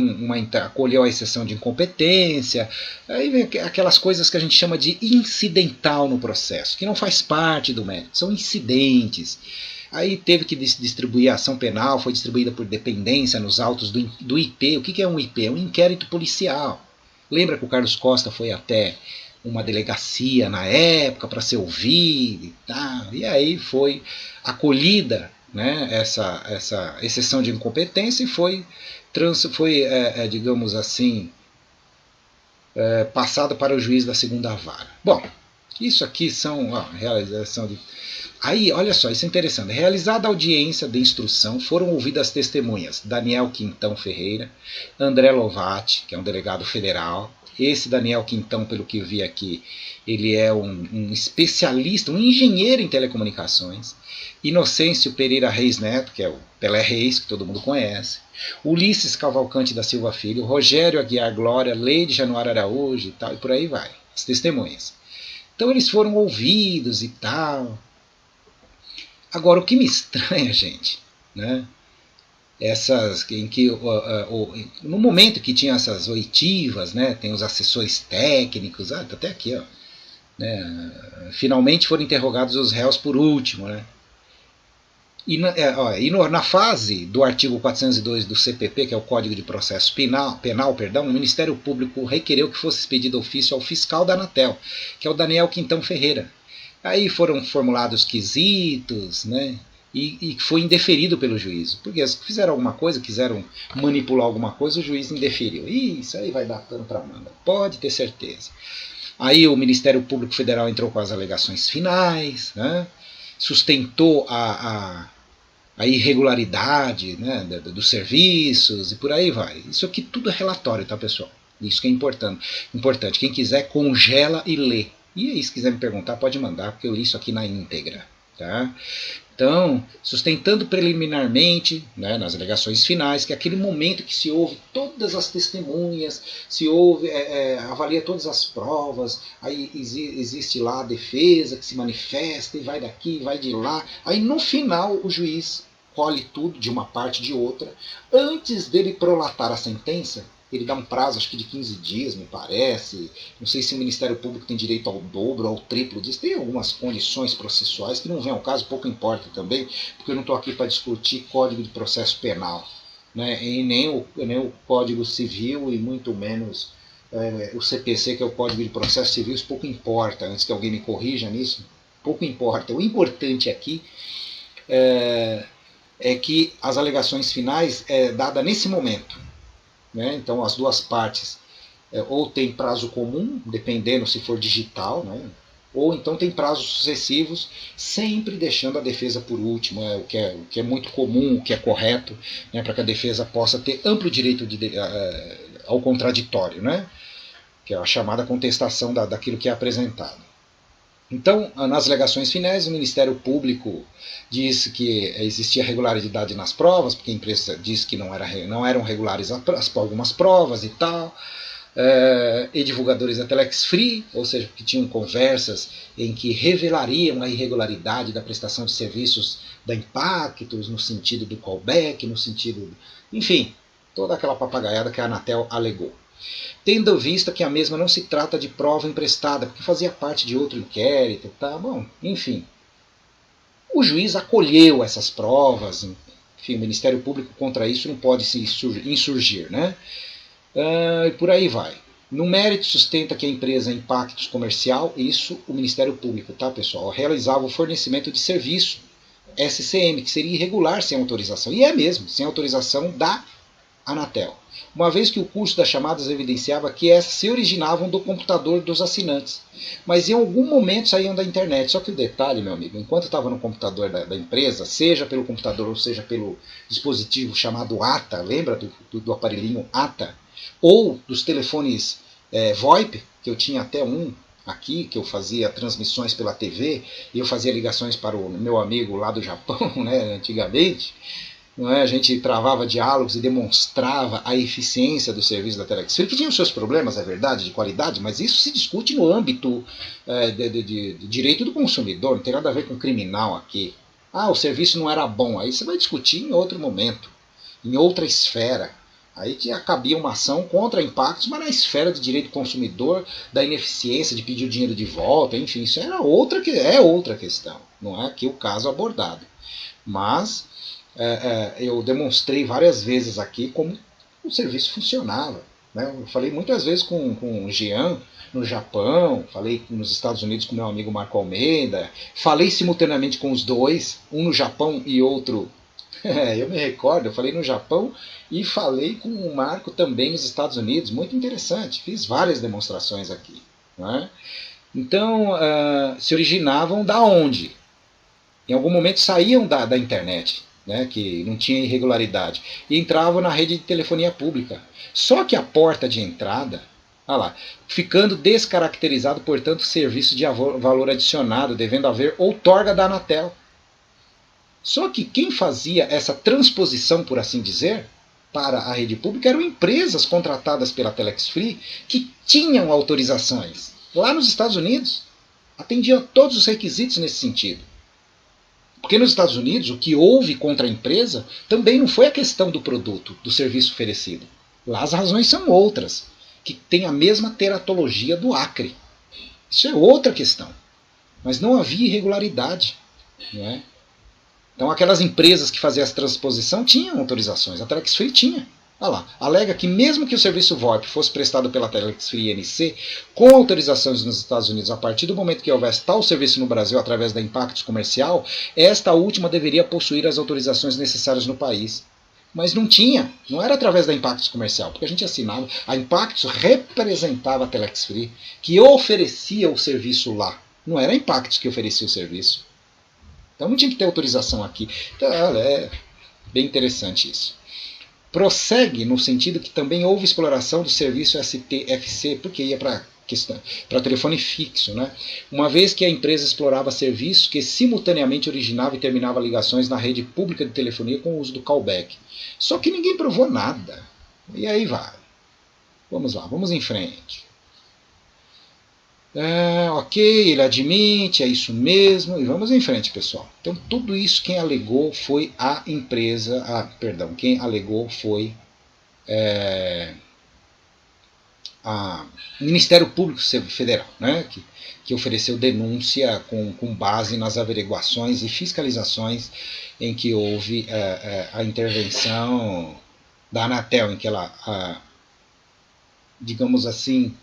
acolheu a exceção de incompetência. Aí vem aquelas coisas que a gente chama de incidental no processo, que não faz parte do mérito, são incidentes. Aí teve que distribuir a ação penal, foi distribuída por dependência nos autos do IP. O que é um IP? É um inquérito policial. Lembra que o Carlos Costa foi até uma delegacia na época para ser ouvido e tal. E aí foi acolhida, essa exceção de incompetência e foi digamos assim, passado para o juiz da segunda vara. Bom, isso aqui são realização de... Aí, olha só, isso é interessante. Realizada a audiência de instrução, foram ouvidas as testemunhas Daniel Quintão Ferreira, André Lovati, que é um delegado federal. Esse Daniel Quintão, pelo que eu vi aqui, ele é um especialista, um engenheiro em telecomunicações. Inocêncio Pereira Reis Neto, que é o Pelé Reis, que todo mundo conhece. Ulisses Cavalcante da Silva Filho, Rogério Aguiar Glória, Leide Januário Araújo e tal, e por aí vai, as testemunhas. Então eles foram ouvidos e tal. Agora, o que me estranha, gente, em que no momento que tinha essas oitivas, tem os assessores técnicos, tá até aqui, finalmente foram interrogados os réus por último, E na fase do artigo 402 do CPP, que é o Código de Processo Penal, o Ministério Público requereu que fosse expedido ofício ao fiscal da Anatel, que é o Daniel Quintão Ferreira. Aí foram formulados quesitos, e foi indeferido pelo juízo. Porque eles fizeram alguma coisa, quiseram manipular alguma coisa, o juiz indeferiu. Isso aí vai dar pano para manga, pode ter certeza. Aí o Ministério Público Federal entrou com as alegações finais, sustentou a irregularidade dos serviços e por aí vai. Isso aqui tudo é relatório, tá, pessoal? Isso que é importante. Quem quiser, congela e lê. E aí, se quiser me perguntar, pode mandar, porque eu li isso aqui na íntegra. Tá? Então, sustentando preliminarmente, nas alegações finais, que é aquele momento que se ouve todas as testemunhas, avalia todas as provas, aí existe lá a defesa que se manifesta e vai daqui, vai de lá. Aí no final o juiz colhe tudo de uma parte de outra. Antes dele prolatar a sentença, ele dá um prazo, acho que de 15 dias, me parece. Não sei se o Ministério Público tem direito ao dobro, ao triplo disso. Tem algumas condições processuais que não vem ao caso, pouco importa também, porque eu não estou aqui para discutir Código de Processo Penal, e nem o Código Civil e muito menos o CPC, que é o Código de Processo Civil. Isso pouco importa, antes que alguém me corrija nisso, pouco importa. O importante aqui é que as alegações finais é dada nesse momento. Então as duas partes ou tem prazo comum, dependendo se for digital, ou então tem prazos sucessivos, sempre deixando a defesa por último, o que é muito comum, o que é correto, para que a defesa possa ter amplo direito ao contraditório, que é a chamada contestação daquilo que é apresentado. Então, nas alegações finais, o Ministério Público disse que existia regularidade nas provas, porque a empresa disse que não eram regulares algumas provas e tal. e divulgadores da Telex Free, ou seja, que tinham conversas em que revelariam a irregularidade da prestação de serviços da Impactus, no sentido do callback, no sentido... Enfim, toda aquela papagaiada que a Anatel alegou. Tendo vista que a mesma não se trata de prova emprestada, porque fazia parte de outro inquérito, tá? Bom, enfim. O juiz acolheu essas provas, enfim, o Ministério Público contra isso não pode se insurgir, né? E por aí vai. No mérito sustenta que a empresa Impactus Comercial, isso o Ministério Público, tá, pessoal, realizava o fornecimento de serviço SCM, que seria irregular sem autorização, e é mesmo, sem autorização da Anatel, uma vez que o curso das chamadas evidenciava que essas se originavam do computador dos assinantes, mas em algum momento saíam da internet. Só que o detalhe, meu amigo, enquanto estava no computador da empresa, seja pelo computador ou seja pelo dispositivo chamado ATA, lembra do aparelhinho ATA? Ou dos telefones VoIP, que eu tinha até um aqui, que eu fazia transmissões pela TV, e eu fazia ligações para o meu amigo lá do Japão, né, antigamente. Não é? A gente travava diálogos e demonstrava a eficiência do serviço da Telex Free, que tinha os seus problemas, é verdade, de qualidade, mas isso se discute no âmbito de direito do consumidor, não tem nada a ver com criminal aqui. Ah, o serviço não era bom, aí você vai discutir em outro momento, em outra esfera. Aí que cabia uma ação contra Impactus, mas na esfera de direito do consumidor, da ineficiência, de pedir o dinheiro de volta, enfim, isso era outra questão, não é aqui o caso abordado. Mas eu demonstrei várias vezes aqui como o serviço funcionava, né? Eu falei muitas vezes com o Jean no Japão, falei nos Estados Unidos com meu amigo Marco Almeida, falei simultaneamente com os dois, um no Japão e outro... eu me recordo, eu falei no Japão e falei com o Marco também nos Estados Unidos, muito interessante, fiz várias demonstrações aqui, né? Então, se originavam da onde? Em algum momento saíam da internet, né, que não tinha irregularidade, e entravam na rede de telefonia pública. Só que a porta de entrada, ficando descaracterizado, portanto, serviço de valor adicionado, devendo haver outorga da Anatel. Só que quem fazia essa transposição, por assim dizer, para a rede pública eram empresas contratadas pela Telex Free que tinham autorizações lá nos Estados Unidos. Atendiam todos os requisitos nesse sentido. Porque nos Estados Unidos, o que houve contra a empresa também não foi a questão do produto, do serviço oferecido. Lá as razões são outras, que têm a mesma teratologia do Acre. Isso é outra questão. Mas não havia irregularidade, não é? Então aquelas empresas que faziam essa transposição tinham autorizações, a Telex Free tinha. Alega que mesmo que o serviço VoIP fosse prestado pela Telex Free NC, com autorizações nos Estados Unidos, a partir do momento que houvesse tal serviço no Brasil através da Impactus Comercial, esta última deveria possuir as autorizações necessárias no país. Mas não tinha, não era através da Impactus Comercial, porque a gente assinava, a Impactus representava a Telex Free, que oferecia o serviço lá, não era a Impactus que oferecia o serviço. Então não tinha que ter autorização aqui. Então, é bem interessante isso. Prossegue no sentido que também houve exploração do serviço STFC, porque ia para telefone fixo, né? Uma vez que a empresa explorava serviço que simultaneamente originava e terminava ligações na rede pública de telefonia com o uso do callback. Só que ninguém provou nada. E aí vai. Vamos lá, vamos em frente. Ok, ele admite, é isso mesmo, e vamos em frente, pessoal. Então, tudo isso quem alegou foi a empresa, quem alegou foi o Ministério Público Federal, né, que ofereceu denúncia com base nas averiguações e fiscalizações em que houve a intervenção da Anatel, em que ela, digamos assim,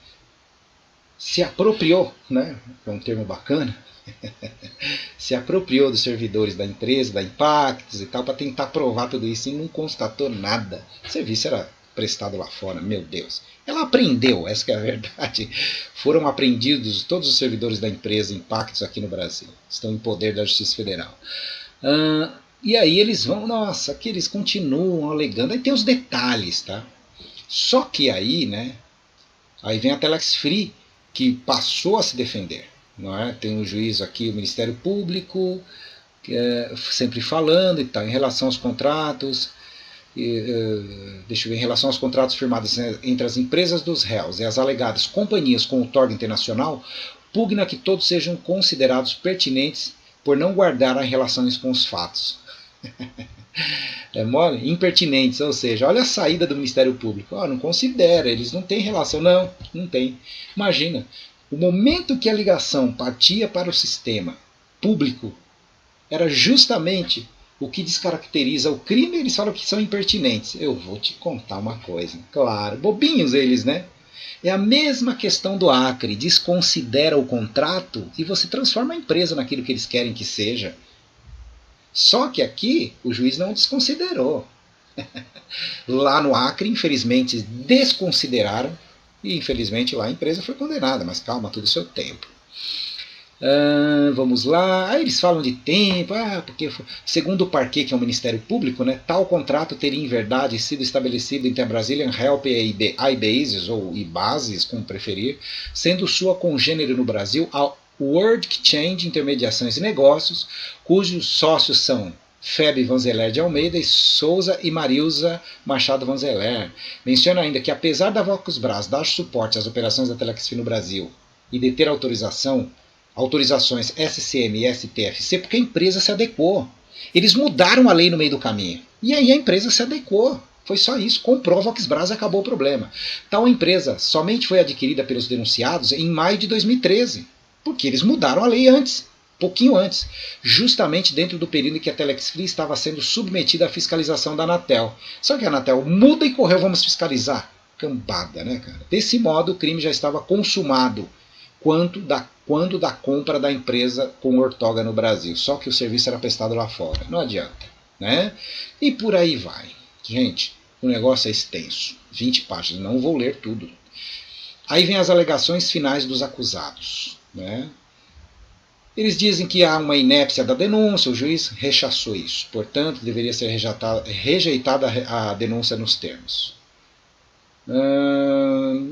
se apropriou, né, é um termo bacana, se apropriou dos servidores da empresa, da Impactus e tal, para tentar provar tudo isso e não constatou nada. O serviço era prestado lá fora, meu Deus. Ela aprendeu, essa que é a verdade. Foram apreendidos todos os servidores da empresa Impactus aqui no Brasil. Estão em poder da Justiça Federal. E aí eles vão, nossa, que eles continuam alegando. Aí tem os detalhes, tá? Só que aí, né, aí vem a Telex Free, que passou a se defender. Não é? Tem um juiz aqui, o Ministério Público, sempre falando e tal, em relação aos contratos. deixa eu ver, em relação aos contratos firmados entre as empresas dos réus e as alegadas companhias com outorga internacional, pugna que todos sejam considerados pertinentes por não guardarem relações com os fatos. É mole? Impertinentes, ou seja, olha a saída do Ministério Público. Não considera, eles não têm relação. Não tem. Imagina, o momento que a ligação partia para o sistema público era justamente o que descaracteriza o crime, eles falam que são impertinentes. Eu vou te contar uma coisa. Claro, bobinhos eles, né? É a mesma questão do Acre. Desconsidera o contrato e você transforma a empresa naquilo que eles querem que seja. Só que aqui o juiz não desconsiderou. Lá no Acre, infelizmente, desconsideraram e infelizmente lá a empresa foi condenada. Mas calma, tudo seu tempo. Vamos lá. Aí eles falam de tempo, porque segundo o Parquet, que é um Ministério Público, né, tal contrato teria em verdade sido estabelecido entre a Brazilian Help e a iBases, ou iBases, como preferir, sendo sua congênere no Brasil a World Exchange Intermediações e Negócios, cujos sócios são Febe Vanzeler de Almeida e Souza e Marilza Machado Vanzeler. Menciona ainda que apesar da Voxbras dar suporte às operações da Telexfin no Brasil e de ter autorizações SCM e STFC, porque a empresa se adequou. Eles mudaram a lei no meio do caminho. E aí a empresa se adequou. Foi só isso. Comprou a Voxbras e acabou o problema. Tal empresa somente foi adquirida pelos denunciados em maio de 2013. Porque eles mudaram a lei antes. Pouquinho antes. Justamente dentro do período em que a Telexfin estava sendo submetida à fiscalização da Anatel. Só que a Anatel muda e correu, vamos fiscalizar. Cambada, né, cara? Desse modo o crime já estava consumado. Quando da compra da empresa com ortoga no Brasil. Só que o serviço era prestado lá fora. Não adianta. Né? E por aí vai. Gente, o negócio é extenso. 20 páginas. Não vou ler tudo. Aí vem as alegações finais dos acusados. Né? Eles dizem que há uma inépcia da denúncia. O juiz rechaçou isso. Portanto, deveria ser rejeitada a denúncia nos termos.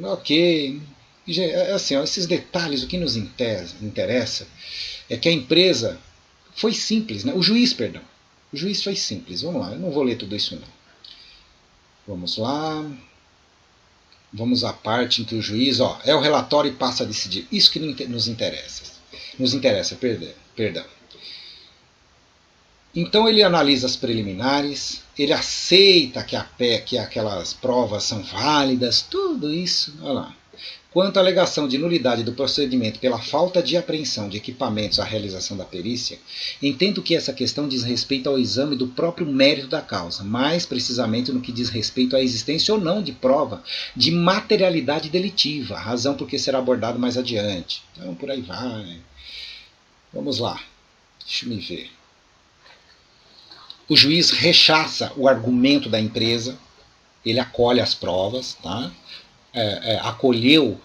Ok. Assim, esses detalhes, o que nos interessa é que a empresa foi simples, né? O juiz foi simples. Vamos lá, eu não vou ler tudo isso não. Vamos lá. Vamos à parte em que o juiz, é o relatório e passa a decidir. Isso que nos interessa. Perdão. Então ele analisa as preliminares, ele aceita que aquelas provas são válidas, tudo isso, olha lá. Quanto à alegação de nulidade do procedimento pela falta de apreensão de equipamentos à realização da perícia, entendo que essa questão diz respeito ao exame do próprio mérito da causa, mais precisamente no que diz respeito à existência ou não de prova de materialidade delitiva, razão por que será abordado mais adiante. Então, por aí vai. Vamos lá. Deixa eu me ver. O juiz rechaça o argumento da empresa, ele acolhe as provas, tá? Acolheu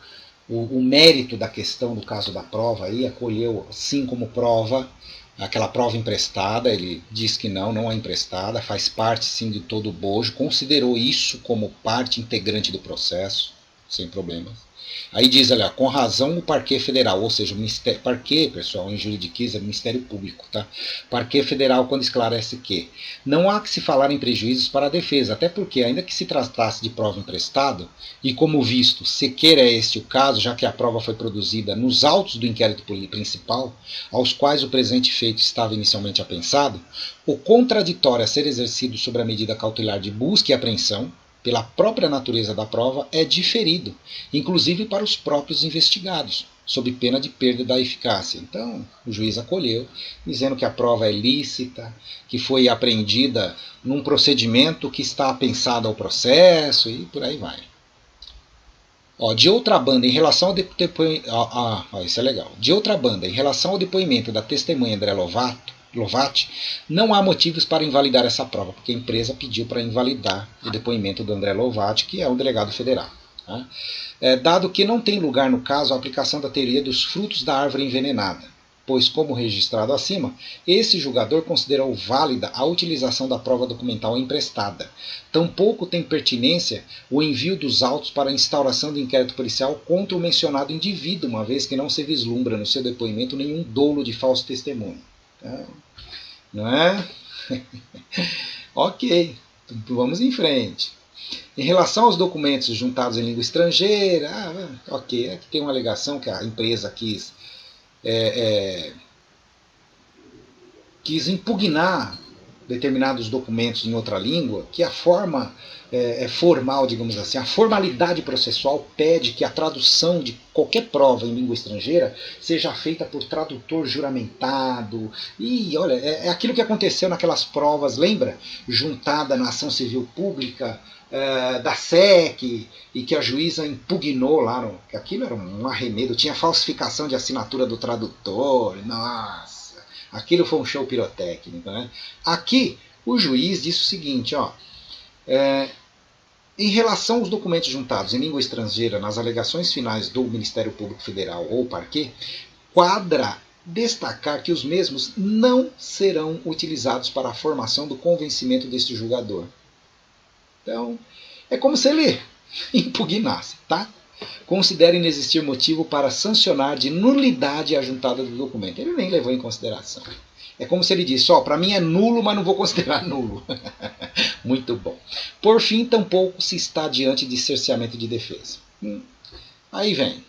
o mérito da questão do caso da prova, aí, acolheu sim como prova, aquela prova emprestada, ele diz que não é emprestada, faz parte sim de todo o bojo, considerou isso como parte integrante do processo, sem problemas. Aí diz, olha, com razão o Parquet Federal, ou seja, o Parquet, pessoal, em juridiqueza, é Ministério Público, tá? Parquet Federal, quando esclarece que não há que se falar em prejuízos para a defesa, até porque, ainda que se tratasse de prova emprestada, e como visto, sequer é este o caso, já que a prova foi produzida nos autos do inquérito principal, aos quais o presente feito estava inicialmente apensado, o contraditório a ser exercido sobre a medida cautelar de busca e apreensão, pela própria natureza da prova, é diferido, inclusive para os próprios investigados, sob pena de perda da eficácia. Então, o juiz acolheu, dizendo que a prova é lícita, que foi apreendida num procedimento que está apensado ao processo, e por aí vai. De outra banda, em relação ao depoimento... isso é legal. De outra banda, em relação ao depoimento da testemunha André Lovati, não há motivos para invalidar essa prova, porque a empresa pediu para invalidar o depoimento do André Lovati, que é um delegado federal. Tá? Dado que não tem lugar no caso a aplicação da teoria dos frutos da árvore envenenada, pois, como registrado acima, esse julgador considerou válida a utilização da prova documental emprestada. Tampouco tem pertinência o envio dos autos para a instauração de inquérito policial contra o mencionado indivíduo, uma vez que não se vislumbra no seu depoimento nenhum dolo de falso testemunho. Não é? Ok. Vamos em frente. Em relação aos documentos juntados em língua estrangeira, ok, aqui tem uma alegação que a empresa quis impugnar determinados documentos em outra língua, que a forma formal, digamos assim, a formalidade processual pede que a tradução de qualquer prova em língua estrangeira seja feita por tradutor juramentado. E olha, é aquilo que aconteceu naquelas provas, lembra? Juntada na ação civil pública da SEC, e que a juíza impugnou lá, que aquilo era um arremedo, tinha falsificação de assinatura do tradutor, nossa. Aquilo foi um show pirotécnico. Né? Aqui, o juiz disse o seguinte, em relação aos documentos juntados em língua estrangeira nas alegações finais do Ministério Público Federal ou Parquet, quadra destacar que os mesmos não serão utilizados para a formação do convencimento deste julgador. Então, é como se ele impugnasse, tá? Considera inexistir motivo para sancionar de nulidade a juntada do documento. Ele nem levou em consideração. É como se ele disse, para mim é nulo, mas não vou considerar nulo. Muito bom. Por fim, tampouco se está diante de cerceamento de defesa. Aí vem.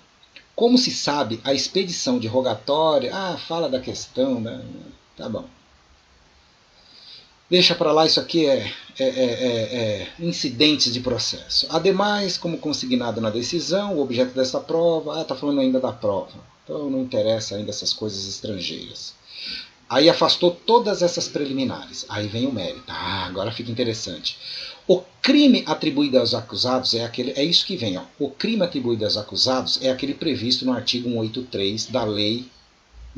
Como se sabe, a expedição de rogatória, fala da questão, né? Tá bom. Deixa para lá, isso aqui é incidentes de processo. Ademais, como consignado na decisão, o objeto dessa prova, está falando ainda da prova, então não interessa ainda essas coisas estrangeiras. Aí afastou todas essas preliminares, aí vem o mérito. Agora fica interessante. O crime atribuído aos acusados é isso que vem. O crime atribuído aos acusados é aquele previsto no artigo 183 da Lei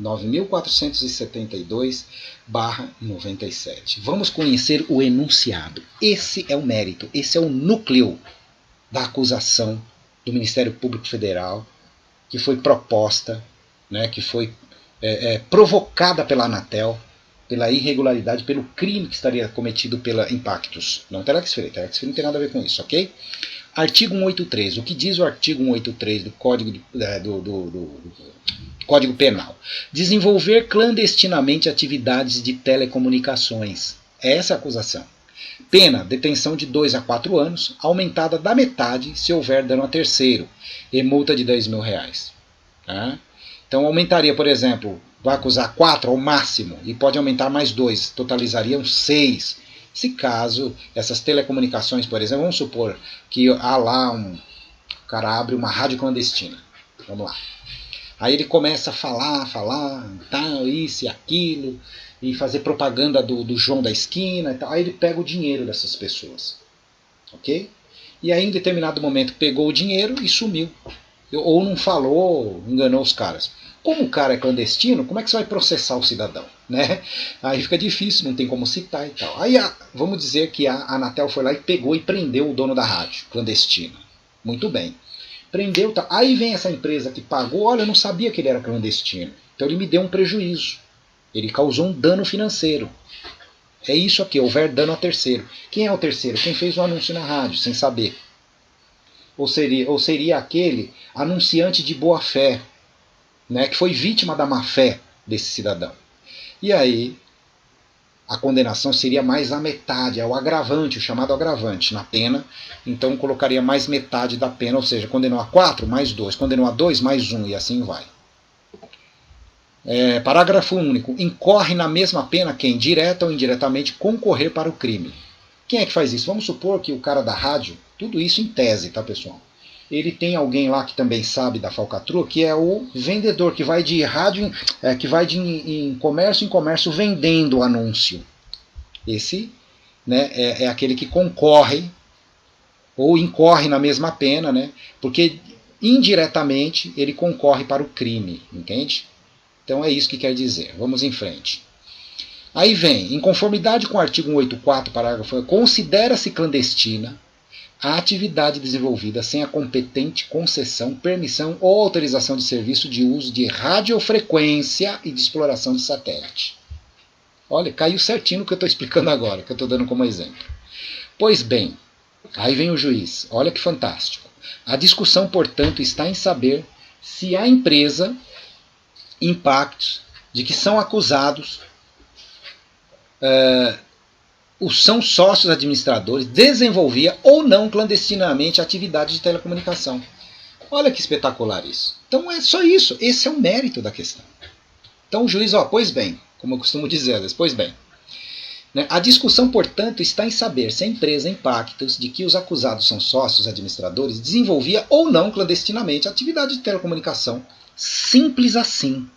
9.472/97. Vamos conhecer o enunciado. Esse é o mérito, esse é o núcleo da acusação do Ministério Público Federal, que foi proposta, né, que foi provocada pela Anatel, pela irregularidade, pelo crime que estaria cometido pela Impactus. Não Telexfree, Telexfree não tem nada a ver com isso, ok? Artigo 183. O que diz o artigo 183 do Código Penal? Desenvolver clandestinamente atividades de telecomunicações. Essa é a acusação. Pena, detenção de 2 a 4 anos, aumentada da metade se houver dano a terceiro, e multa de R$10.000. Tá? Então aumentaria, por exemplo, vai acusar 4 ao máximo, e pode aumentar mais 2, totalizariam 6. Se caso essas telecomunicações, por exemplo, vamos supor que há lá o cara abre uma rádio clandestina. Vamos lá. Aí ele começa a falar, tal, isso e aquilo, e fazer propaganda do João da esquina e tal. Aí ele pega o dinheiro dessas pessoas. Ok? E aí em determinado momento pegou o dinheiro e sumiu. Ou não falou, enganou os caras. Como o cara é clandestino, como é que você vai processar o cidadão? Né? Aí fica difícil, não tem como citar e tal. Aí vamos dizer que a Anatel foi lá e pegou e prendeu o dono da rádio clandestina. Muito bem. Prendeu, tá. Aí vem essa empresa que pagou, olha, eu não sabia que ele era clandestino. Então ele me deu um prejuízo. Ele causou um dano financeiro. É isso aqui, houver dano a terceiro. Quem é o terceiro? Quem fez o anúncio na rádio, sem saber. Ou seria aquele anunciante de boa fé, né, que foi vítima da má fé desse cidadão. E aí a condenação seria mais a metade, é o agravante, o chamado agravante na pena. Então colocaria mais metade da pena, ou seja, condenou a 4, mais 2, condenou a 2, mais 1, e assim vai. Parágrafo único. Incorre na mesma pena quem, direta ou indiretamente, concorrer para o crime. Quem é que faz isso? Vamos supor que o cara da rádio, tudo isso em tese, tá, pessoal? Ele tem alguém lá que também sabe da falcatrua, que é o vendedor, que vai de rádio, que vai em comércio vendendo o anúncio. Esse, né, é aquele que concorre ou incorre na mesma pena, né, porque indiretamente ele concorre para o crime, entende? Então é isso que quer dizer. Vamos em frente. Aí vem, em conformidade com o artigo 184, parágrafo, considera-se clandestina a atividade desenvolvida sem a competente concessão, permissão ou autorização de serviço de uso de radiofrequência e de exploração de satélite. Olha, caiu certinho no que eu estou explicando agora, que eu estou dando como exemplo. Pois bem, aí vem o juiz. Olha que fantástico. A discussão, portanto, está em saber se a empresa Impactus, de que são acusados são sócios administradores, desenvolvia ou não clandestinamente a atividade de telecomunicação. Olha que espetacular isso. Então é só isso. Esse é o mérito da questão. Então o juiz, pois bem, como eu costumo dizer às vezes, pois bem. A discussão, portanto, está em saber se a empresa Impactus, de que os acusados são sócios administradores, desenvolvia ou não clandestinamente a atividade de telecomunicação. Simples assim.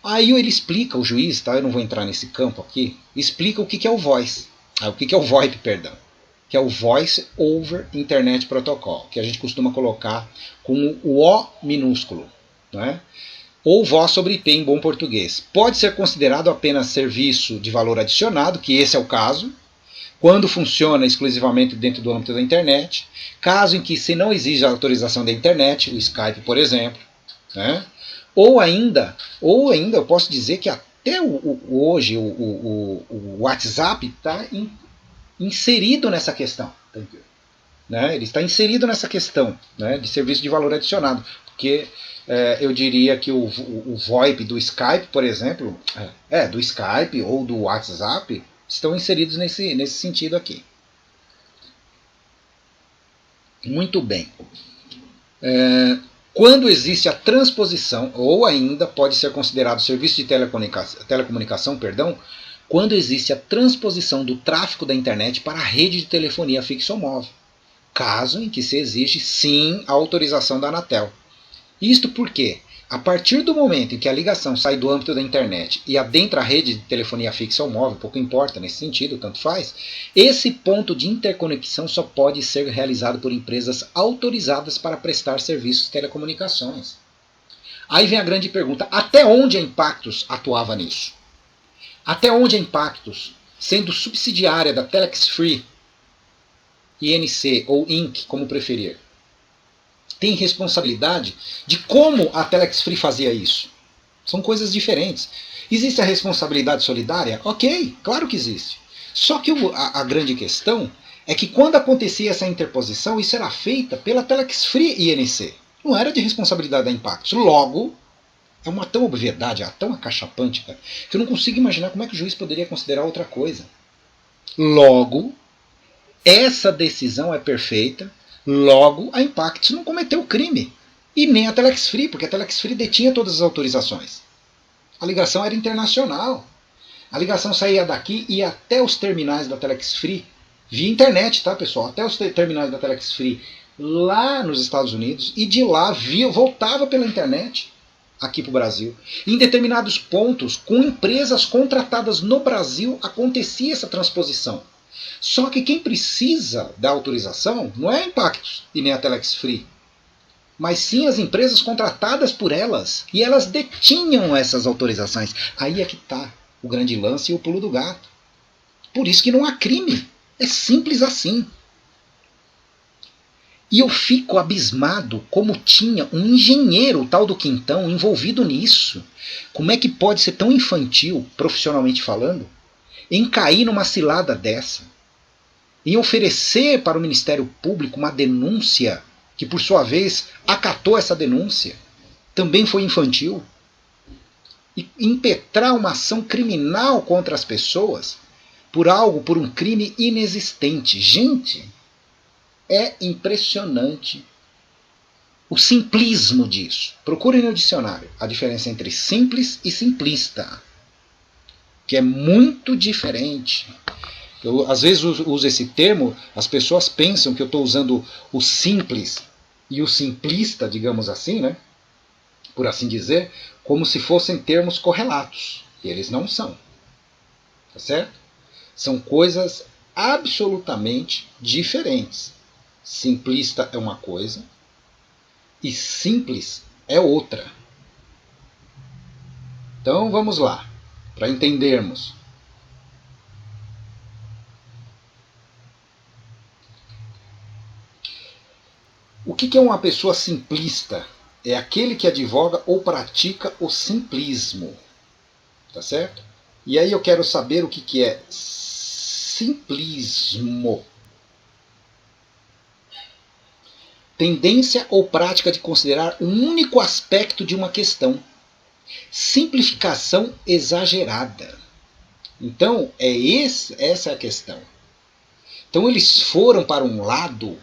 Aí ele explica, o juiz, tá? Eu não vou entrar nesse campo aqui, explica o que é o voice. O que é o VoIP, perdão. Que é o Voice over Internet Protocol, que a gente costuma colocar com o O minúsculo, né? Ou voz sobre IP em bom português. Pode ser considerado apenas serviço de valor adicionado, que esse é o caso, quando funciona exclusivamente dentro do âmbito da internet, caso em que se não exija a autorização da internet, o Skype, por exemplo, né? Ou ainda eu posso dizer que até hoje o WhatsApp está inserido nessa questão. Né? Ele está inserido nessa questão, né, de serviço de valor adicionado. Porque eu diria que o VoIP do Skype, por exemplo, do Skype ou do WhatsApp, estão inseridos nesse sentido aqui. Muito bem. Quando existe a transposição, ou ainda pode ser considerado serviço de telecomunicação, quando existe a transposição do tráfego da internet para a rede de telefonia fixa ou móvel, caso em que se exige sim a autorização da Anatel. Isto porque, a partir do momento em que a ligação sai do âmbito da internet e adentra a rede de telefonia fixa ou móvel, pouco importa nesse sentido, tanto faz, esse ponto de interconexão só pode ser realizado por empresas autorizadas para prestar serviços de telecomunicações. Aí vem a grande pergunta, até onde a Impactus atuava nisso? Até onde a Impactus, sendo subsidiária da Telex Free, INC ou Inc., como preferir, tem responsabilidade de como a Telex Free fazia isso? São coisas diferentes. Existe a responsabilidade solidária? Ok, claro que existe. Só que a grande questão é que quando acontecia essa interposição, isso era feita pela Telex Free INC. Não era de responsabilidade da Impactus. Logo, é uma tão obviedade, tão acachapante, que eu não consigo imaginar como é que o juiz poderia considerar outra coisa. Logo, essa decisão é perfeita. Logo, a Impactus não cometeu crime. E nem a Telex Free, porque a Telex Free detinha todas as autorizações. A ligação era internacional. A ligação saía daqui e até os terminais da Telex Free, via internet, tá, pessoal? Até os terminais da Telex Free lá nos Estados Unidos, e de lá voltava pela internet aqui para o Brasil. Em determinados pontos, com empresas contratadas no Brasil, acontecia essa transposição. Só que quem precisa da autorização não é a Impactus e nem a Telex Free, mas sim as empresas contratadas por elas. E elas detinham essas autorizações. Aí é que está o grande lance e o pulo do gato. Por isso que não há crime. É simples assim. E eu fico abismado como tinha um engenheiro, o tal do Quintão, envolvido nisso. Como é que pode ser tão infantil, profissionalmente falando, em cair numa cilada dessa? Em oferecer para o Ministério Público uma denúncia, que por sua vez acatou essa denúncia, também foi infantil, e impetrar uma ação criminal contra as pessoas por um crime inexistente. Gente, é impressionante o simplismo disso. Procurem no dicionário a diferença entre simples e simplista, que é muito diferente. Eu, às vezes, uso esse termo, as pessoas pensam que eu estou usando o simples e o simplista, digamos assim, né? Por assim dizer, como se fossem termos correlatos. E eles não são. Tá certo? São coisas absolutamente diferentes. Simplista é uma coisa e simples é outra. Então vamos lá, para entendermos. O que é uma pessoa simplista? É aquele que advoga ou pratica o simplismo. Tá certo? E aí eu quero saber o que é simplismo. Tendência ou prática de considerar um único aspecto de uma questão. Simplificação exagerada. Então, essa é a questão. Então eles foram para um lado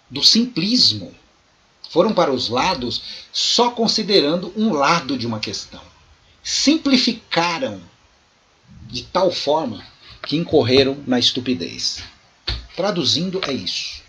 do simplismo. Foram para os lados só considerando um lado de uma questão. Simplificaram de tal forma que incorreram na estupidez. Traduzindo, é isso.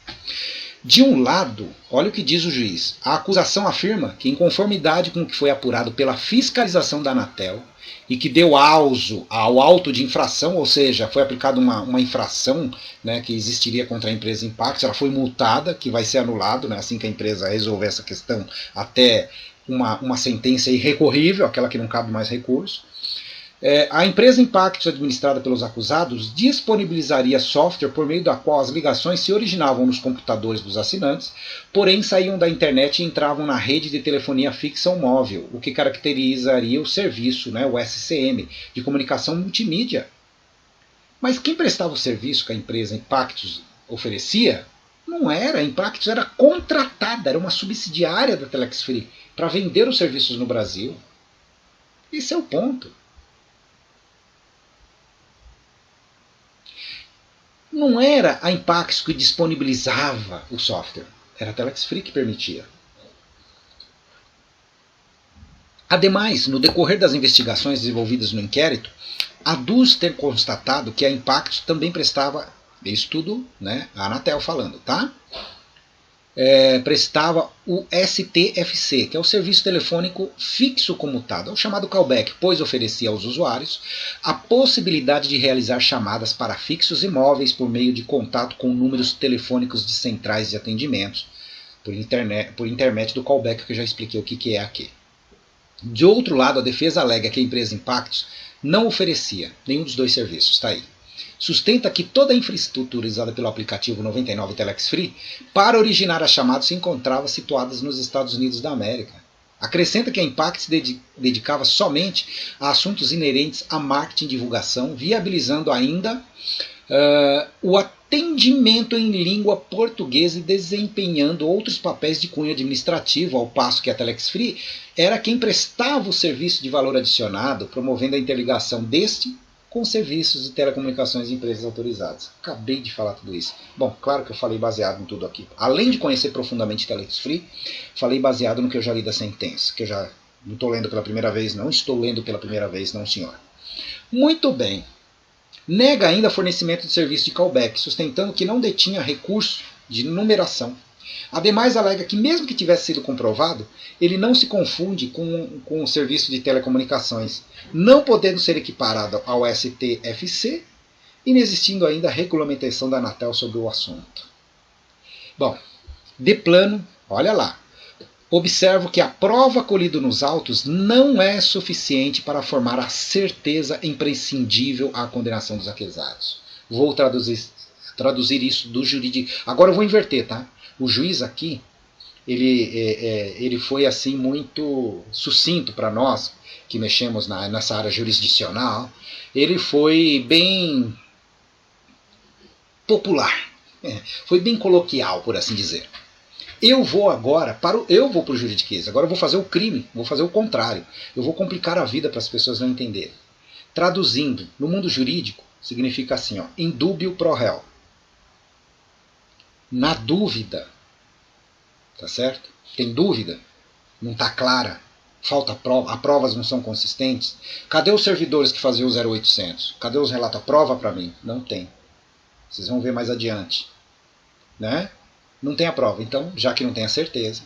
De um lado, olha o que diz o juiz. A acusação afirma que, em conformidade com o que foi apurado pela fiscalização da Anatel e que deu ao auto de infração, ou seja, foi aplicada uma infração, né, que existiria contra a empresa Impactus, ela foi multada, que vai ser anulado, né, assim que a empresa resolver essa questão, até uma sentença irrecorrível, aquela que não cabe mais recurso. A empresa Impactus, administrada pelos acusados, disponibilizaria software por meio da qual as ligações se originavam nos computadores dos assinantes, porém saíam da internet e entravam na rede de telefonia fixa ou móvel, o que caracterizaria o serviço, né, o SCM, de comunicação multimídia. Mas quem prestava o serviço que a empresa Impactus oferecia não era. A Impactus era contratada, era uma subsidiária da Telex Free para vender os serviços no Brasil. Esse é o ponto. Não era a Impactus que disponibilizava o software, era a Telex Free que permitia. Ademais, no decorrer das investigações desenvolvidas no inquérito, a DUS ter constatado que a Impactus também prestava, isso tudo, né, a Anatel falando, tá? Prestava o STFC, que é o Serviço Telefônico Fixo Comutado, é o chamado callback, pois oferecia aos usuários a possibilidade de realizar chamadas para fixos e móveis por meio de contato com números telefônicos de centrais de atendimentos, por intermédio do callback, que eu já expliquei o que é aqui. De outro lado, a defesa alega que a empresa Impactus não oferecia nenhum dos dois serviços, está aí. Sustenta que toda a infraestrutura usada pelo aplicativo 99 Telex Free para originar as chamadas se encontrava situada nos Estados Unidos da América. Acrescenta que a Impactus se dedicava somente a assuntos inerentes a marketing e divulgação, viabilizando ainda o atendimento em língua portuguesa e desempenhando outros papéis de cunho administrativo, ao passo que a Telex Free era quem prestava o serviço de valor adicionado, promovendo a interligação deste com serviços de telecomunicações de empresas autorizadas. Acabei de falar tudo isso. Bom, claro que eu falei baseado em tudo aqui. Além de conhecer profundamente Telex Free, falei baseado no que eu já li da sentença, que eu já não estou lendo pela primeira vez, não estou lendo pela primeira vez, não senhor. Muito bem. Nega ainda fornecimento de serviço de callback, sustentando que não detinha recurso de numeração. Ademais, alega que, mesmo que tivesse sido comprovado, ele não se confunde com o serviço de telecomunicações, não podendo ser equiparado ao STFC, inexistindo ainda a regulamentação da Anatel sobre o assunto. Bom, de plano, olha lá. Observo que a prova colhida nos autos não é suficiente para formar a certeza imprescindível à condenação dos acusados. Vou traduzir isso do jurídico. Agora eu vou inverter, tá? O juiz aqui, ele foi assim muito sucinto para nós, que mexemos nessa área jurisdicional. Ele foi bem popular, foi bem coloquial, por assim dizer. Eu vou para o juridiquês, agora eu vou fazer o crime, vou fazer o contrário. Eu vou complicar a vida para as pessoas não entenderem. Traduzindo, no mundo jurídico, significa assim, ó, in dubio pro réu. Na dúvida, tá certo? Tem dúvida? Não está clara? Falta prova? As provas não são consistentes? Cadê os servidores que faziam o 0800? Cadê os relatos? Prova para mim? Não tem. Vocês vão ver mais adiante, né? Não tem a prova, então, já que não tem a certeza,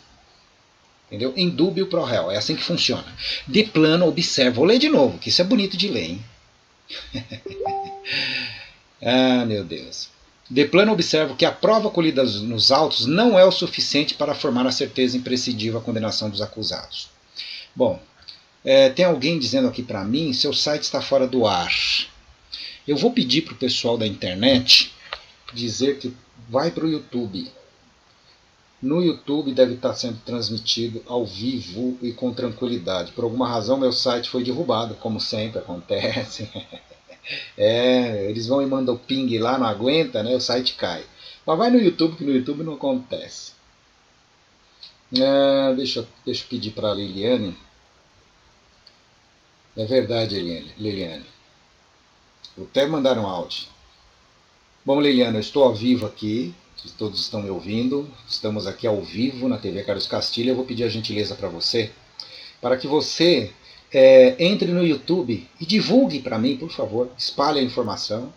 entendeu? Em dúbio pro réu, é assim que funciona. De plano, observa, vou ler de novo, que isso é bonito de ler, hein? Ah, meu Deus. De plano, observo que a prova colhida nos autos não é o suficiente para formar a certeza imprescindível à condenação dos acusados. Bom, tem alguém dizendo aqui para mim, seu site está fora do ar. Eu vou pedir para o pessoal da internet dizer que vai para o YouTube. No YouTube deve estar sendo transmitido ao vivo e com tranquilidade. Por alguma razão meu site foi derrubado, como sempre acontece. Eles vão e mandam ping lá, não aguenta, né? O site cai. Mas vai no YouTube, que no YouTube não acontece. Deixa eu pedir para a Liliane. É verdade, Liliane. Vou até mandar um áudio. Bom, Liliana, eu estou ao vivo aqui. Todos estão me ouvindo. Estamos aqui ao vivo na TV Carlos Castilho. Eu vou pedir a gentileza para você, para que você entre no YouTube e divulgue para mim, por favor. Espalhe a informação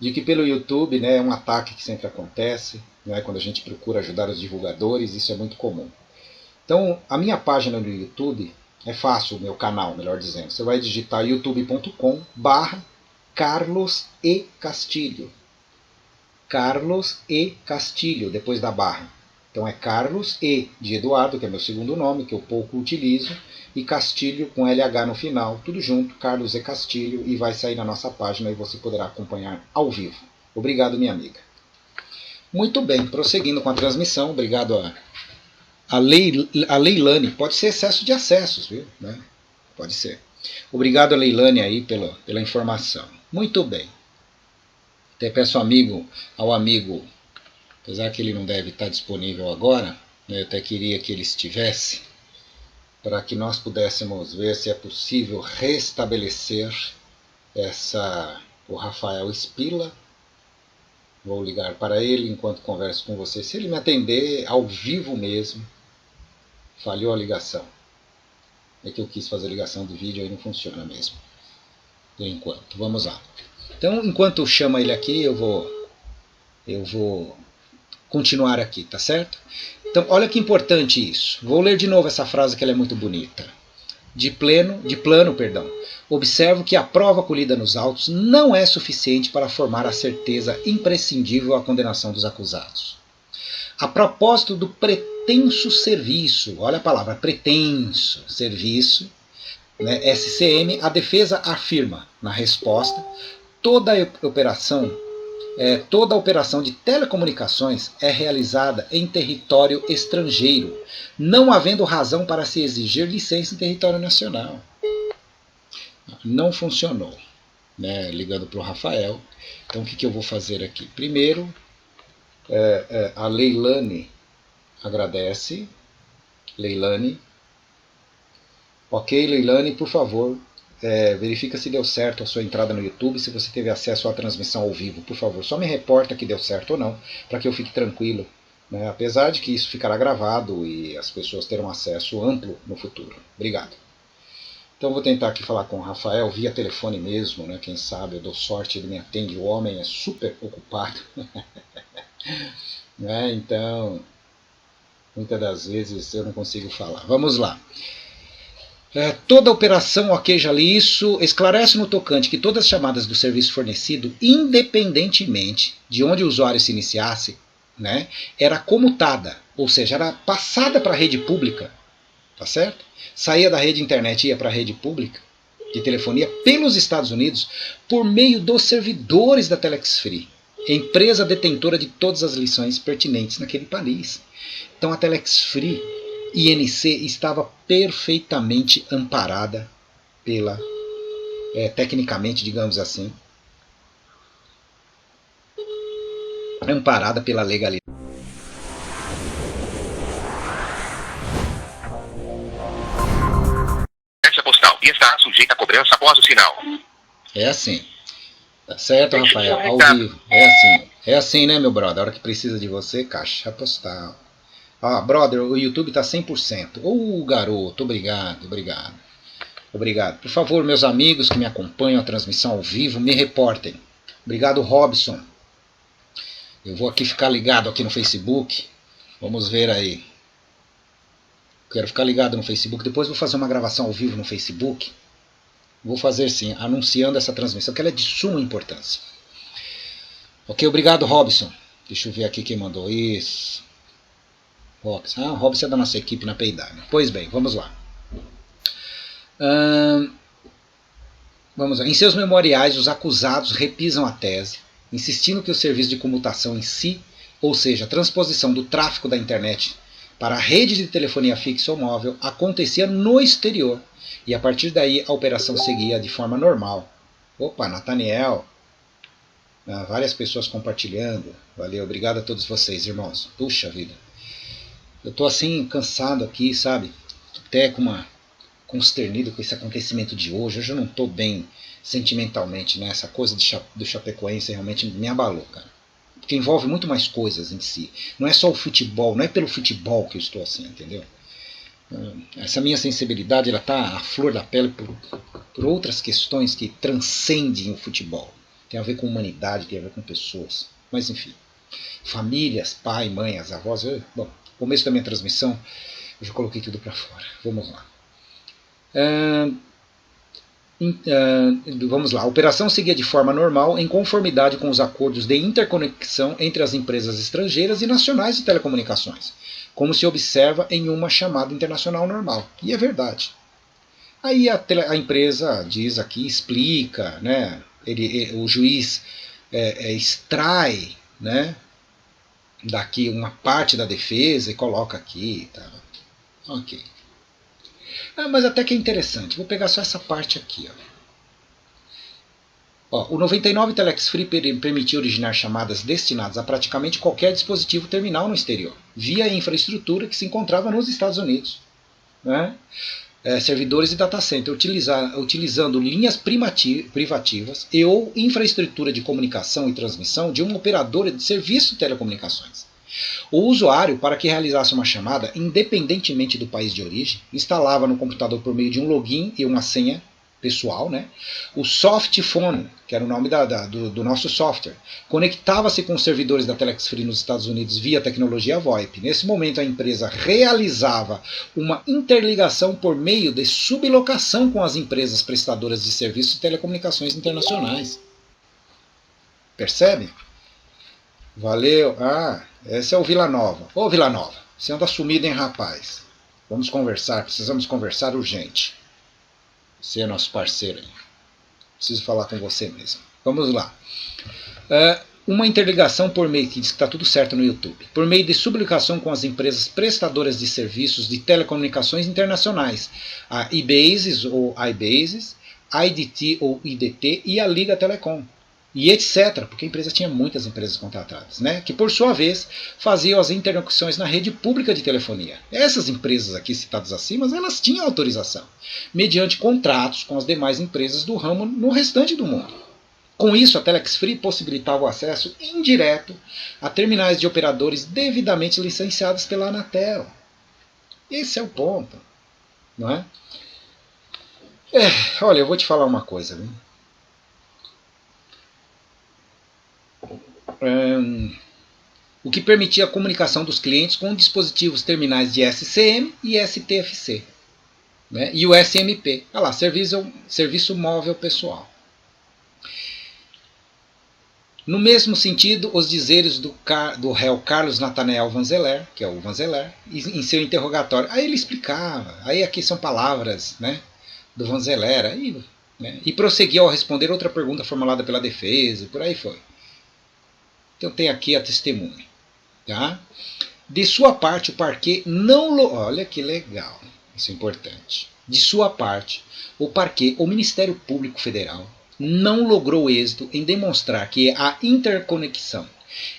de que pelo YouTube, né, é um ataque que sempre acontece, né, quando a gente procura ajudar os divulgadores, isso é muito comum. Então, a minha página no YouTube é fácil, o meu canal, melhor dizendo. Você vai digitar youtube.com/Carlos E. Castilho. Carlos E. Castilho, depois da barra. Então é Carlos E. de Eduardo, que é meu segundo nome, que eu pouco utilizo, e Castilho com LH no final, tudo junto, Carlos E. Castilho, e vai sair na nossa página e você poderá acompanhar ao vivo. Obrigado, minha amiga. Muito bem, prosseguindo com a transmissão, obrigado a Leilane. Pode ser excesso de acessos, viu? Né? Pode ser. Obrigado a Leilane aí pela informação. Muito bem. Até peço ao amigo, apesar que ele não deve estar disponível agora, né, eu até queria que ele estivesse, para que nós pudéssemos ver se é possível restabelecer o Rafael Spila. Vou ligar para ele enquanto converso com você. Se ele me atender ao vivo mesmo, falhou a ligação. É que eu quis fazer ligação de vídeo, aí não funciona mesmo. Por enquanto, vamos lá. Então, enquanto chama ele aqui, eu vou continuar aqui, tá certo? Então, olha que importante isso. Vou ler de novo essa frase que ela é muito bonita. De plano, observo que a prova colhida nos autos não é suficiente para formar a certeza imprescindível à condenação dos acusados. A propósito do pretenso serviço, olha a palavra, pretenso serviço, né, SCM, a defesa afirma, na resposta, toda a operação de telecomunicações é realizada em território estrangeiro, não havendo razão para se exigir licença em território nacional. Não funcionou, né? Ligando para o Rafael. Então o que eu vou fazer aqui? Primeiro, a Leilane agradece. Leilane. Ok, Leilane, por favor, verifica se deu certo a sua entrada no YouTube, se você teve acesso à transmissão ao vivo, por favor, só me reporta que deu certo ou não, para que eu fique tranquilo, né? Apesar de que isso ficará gravado e as pessoas terão acesso amplo no futuro. Obrigado. Então vou tentar aqui falar com o Rafael via telefone mesmo, né? Quem sabe eu dou sorte, ele me atende, o homem é super ocupado. Né? Então, muitas das vezes eu não consigo falar. Vamos lá. Toda operação, ok, já li isso, esclarece no tocante que todas as chamadas do serviço fornecido, independentemente de onde o usuário se iniciasse, né, era comutada, ou seja, era passada para a rede pública, tá certo? Saía da rede internet e ia para a rede pública de telefonia pelos Estados Unidos por meio dos servidores da Telex Free, empresa detentora de todas as lições pertinentes naquele país. Então a Telex Free INC estava perfeitamente amparada pela, tecnicamente, digamos assim, amparada pela legalidade. Caixa postal e está sujeita a cobrança após o sinal. É assim. Tá certo, Rafael? Ao vivo. É assim, né, meu brother? A hora que precisa de você, caixa postal. Ah, brother, o YouTube tá 100%. Garoto, obrigado. Obrigado. Por favor, meus amigos que me acompanham a transmissão ao vivo, me reportem. Obrigado, Robson. Eu vou aqui ficar ligado aqui no Facebook. Vamos ver aí. Quero ficar ligado no Facebook. Depois vou fazer uma gravação ao vivo no Facebook. Vou fazer sim, anunciando essa transmissão, que ela é de suma importância. Ok, obrigado, Robson. Deixa eu ver aqui quem mandou isso. Robson. Ah, o Robson é da nossa equipe na Peidar. Pois bem, vamos lá. Vamos lá. Em seus memoriais, os acusados repisam a tese, insistindo que o serviço de comutação em si, ou seja, a transposição do tráfego da internet para a rede de telefonia fixa ou móvel, acontecia no exterior, e a partir daí a operação seguia de forma normal. Opa, Nathaniel, várias pessoas compartilhando, valeu, obrigado a todos vocês, irmãos. Puxa vida, eu tô assim, cansado aqui, sabe, até consternido com esse acontecimento de hoje. Hoje eu não tô bem sentimentalmente, né? Essa coisa do Chapecoense realmente me abalou, cara. Porque envolve muito mais coisas em si. Não é só o futebol, não é pelo futebol que eu estou assim, entendeu? Essa minha sensibilidade ela está à flor da pele por outras questões que transcendem o futebol. Tem a ver com humanidade, tem a ver com pessoas. Mas enfim, famílias, pai, mãe, as avós. Bom, começo da minha transmissão, eu já coloquei tudo para fora. Vamos lá. Vamos lá. A operação seguia de forma normal em conformidade com os acordos de interconexão entre as empresas estrangeiras e nacionais de telecomunicações, como se observa em uma chamada internacional normal. E é verdade. Aí a empresa diz aqui, explica, né? O juiz extrai, né, daqui uma parte da defesa e coloca aqui. Tá? Ok. Mas até que é interessante. Vou pegar só essa parte aqui. O 99 Telex Free permitia originar chamadas destinadas a praticamente qualquer dispositivo terminal no exterior, via infraestrutura que se encontrava nos Estados Unidos. Né? Servidores e data center, utilizando linhas privativas e ou infraestrutura de comunicação e transmissão de uma operadora de serviço de telecomunicações. O usuário, para que realizasse uma chamada, independentemente do país de origem, instalava no computador por meio de um login e uma senha pessoal, né, o softphone, que era o nome do nosso software, conectava-se com os servidores da Telex Free nos Estados Unidos via tecnologia VoIP. Nesse momento a empresa realizava uma interligação por meio de sublocação com as empresas prestadoras de serviços de telecomunicações internacionais. Percebe? Valeu. Esse é o Vila Nova. Ô Vila Nova, você anda sumido, hein, rapaz? Vamos conversar, precisamos conversar urgente. Você é nosso parceiro aí. Preciso falar com você mesmo. Vamos lá. Uma interligação por meio, que diz que está tudo certo no YouTube, por meio de sublocação com as empresas prestadoras de serviços de telecomunicações internacionais, a eBases ou iBases, IDT ou IDT e a Liga Telecom. E etc., porque a empresa tinha muitas empresas contratadas, né? Que por sua vez faziam as interconexões na rede pública de telefonia. Essas empresas aqui citadas acima, elas tinham autorização, mediante contratos com as demais empresas do ramo no restante do mundo. Com isso, a Telex Free possibilitava o acesso indireto a terminais de operadores devidamente licenciados pela Anatel. Esse é o ponto, não é? Olha, eu vou te falar uma coisa, viu? O que permitia a comunicação dos clientes com dispositivos terminais de SCM e STFC, né? E o SMP, olha lá, serviço móvel pessoal. No mesmo sentido, os dizeres do réu Carlos Nathanael Vanzeler, que é o Vanzeler, em seu interrogatório, aí ele explicava, aí aqui são palavras, né, do Vanzeler, aí, né, e prosseguiu ao responder outra pergunta formulada pela defesa, e por aí foi. Então tem aqui a testemunha. Tá? De sua parte, o parquet não... Olha que legal, isso é importante. De sua parte, o parquet, o Ministério Público Federal, não logrou êxito em demonstrar que a interconexão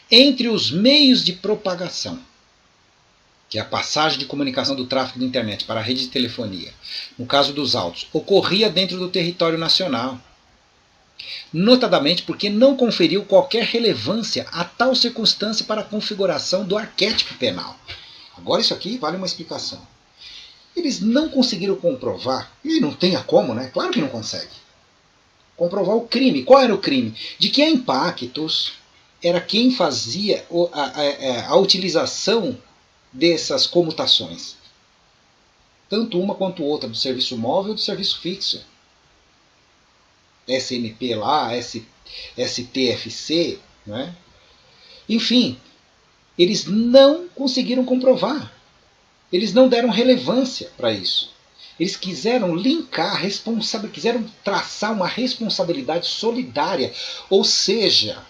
entre os meios de propagação, que é a passagem de comunicação do tráfego de internet para a rede de telefonia, no caso dos autos, ocorria dentro do território nacional. Notadamente porque não conferiu qualquer relevância a tal circunstância para a configuração do arquétipo penal. Agora isso aqui vale uma explicação. Eles não conseguiram comprovar, e não tem como, né? Claro que não consegue. Comprovar o crime. Qual era o crime? De que a Impactus era quem fazia a utilização dessas comutações. Tanto uma quanto outra, do serviço móvel e do serviço fixo. SMP lá, STFC, né? Enfim, eles não conseguiram comprovar. Eles não deram relevância para isso. Eles quiseram linkar, quiseram traçar uma responsabilidade solidária. Ou seja,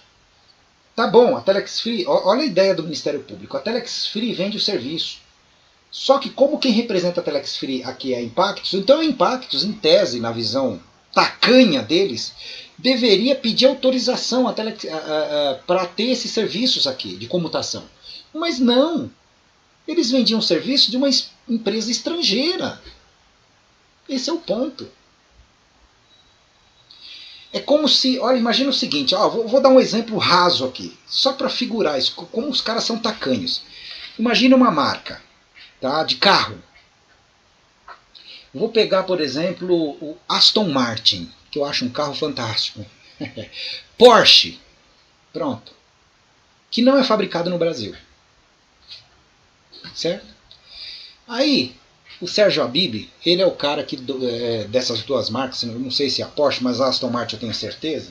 tá bom, a Telex Free, olha a ideia do Ministério Público, a Telex Free vende o serviço. Só que como quem representa a Telex Free aqui é a Impactus, então a Impactus, em tese, na visão tacanha deles, deveria pedir autorização para ter esses serviços aqui de comutação. Mas não. Eles vendiam serviço de uma empresa estrangeira. Esse é o ponto. É como se, olha, imagina o seguinte, ó, vou dar um exemplo raso aqui, só para figurar isso, como os caras são tacanhos. Imagina uma marca, tá, de carro. Vou pegar, por exemplo, o Aston Martin, que eu acho um carro fantástico. Porsche, pronto, que não é fabricado no Brasil, certo? Aí, o Sérgio Habib, ele é o cara que, dessas duas marcas, não sei se é a Porsche, mas a Aston Martin eu tenho certeza,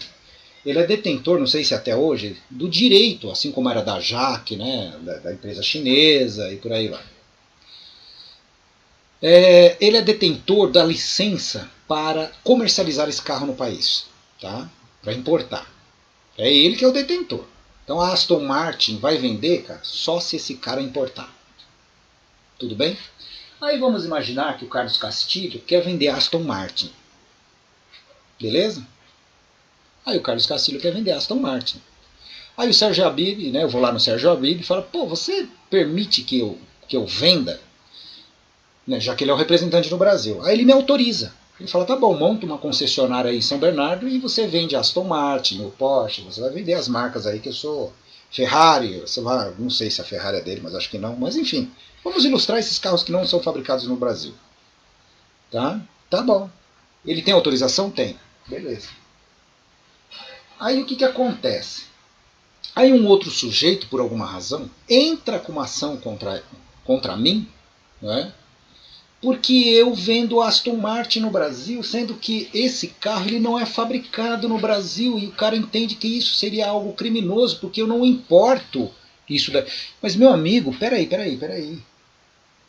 ele é detentor, não sei se até hoje, do direito, assim como era da JAC, né, da empresa chinesa e por aí vai. Ele é detentor da licença para comercializar esse carro no país, tá? Para importar. É ele que é o detentor. Então a Aston Martin vai vender, cara, só se esse cara importar. Tudo bem? Aí vamos imaginar que o Carlos Castilho quer vender a Aston Martin. Beleza? Aí o Carlos Castilho quer vender a Aston Martin. Aí o Sérgio Habib, né, eu vou lá no Sérgio Habib e falo, pô, você permite que eu venda? Né, já que ele é o representante no Brasil. Aí ele me autoriza. Ele fala, tá bom, monta uma concessionária aí em São Bernardo e você vende a Aston Martin, o Porsche, você vai vender as marcas aí que eu sou Ferrari, você vai, não sei se a Ferrari é dele, mas acho que não, mas enfim, vamos ilustrar esses carros que não são fabricados no Brasil. Tá? Tá bom. Ele tem autorização? Tem. Beleza. Aí o que acontece? Aí um outro sujeito, por alguma razão, entra com uma ação contra mim, né? Porque eu vendo Aston Martin no Brasil, sendo que esse carro ele não é fabricado no Brasil e o cara entende que isso seria algo criminoso, porque eu não importo isso daí. Mas meu amigo, peraí.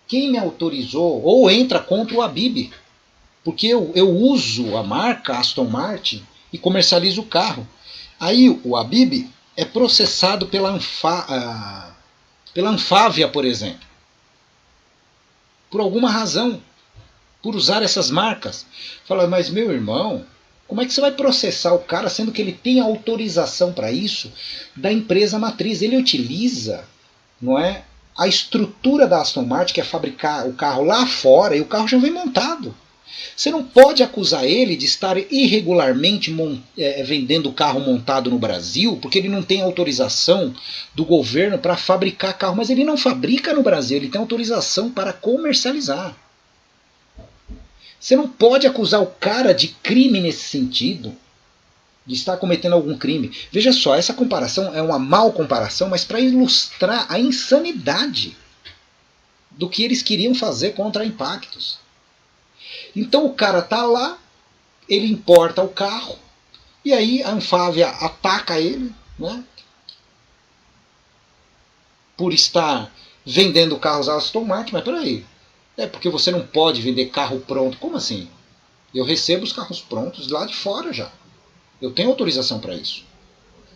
Quem me autorizou, ou entra contra o Habib, porque eu uso a marca Aston Martin e comercializo o carro. Aí o Habib é processado pela Anfávia, por exemplo. Por alguma razão, por usar essas marcas. Fala, mas meu irmão, como é que você vai processar o cara sendo que ele tem autorização para isso da empresa matriz? Ele utiliza, não é, a estrutura da Aston Martin, que é fabricar o carro lá fora, e o carro já vem montado. Você não pode acusar ele de estar irregularmente vendendo carro montado no Brasil, porque ele não tem autorização do governo para fabricar carro. Mas ele não fabrica no Brasil, ele tem autorização para comercializar. Você não pode acusar o cara de crime nesse sentido, de estar cometendo algum crime. Veja só, essa comparação é uma mal comparação, mas para ilustrar a insanidade do que eles queriam fazer contra a Impactus. Então o cara tá lá, ele importa o carro, e aí a Anfávia ataca ele, né, por estar vendendo carros Aston Martin. Mas peraí, é porque você não pode vender carro pronto. Como assim? Eu recebo os carros prontos lá de fora já. Eu tenho autorização para isso.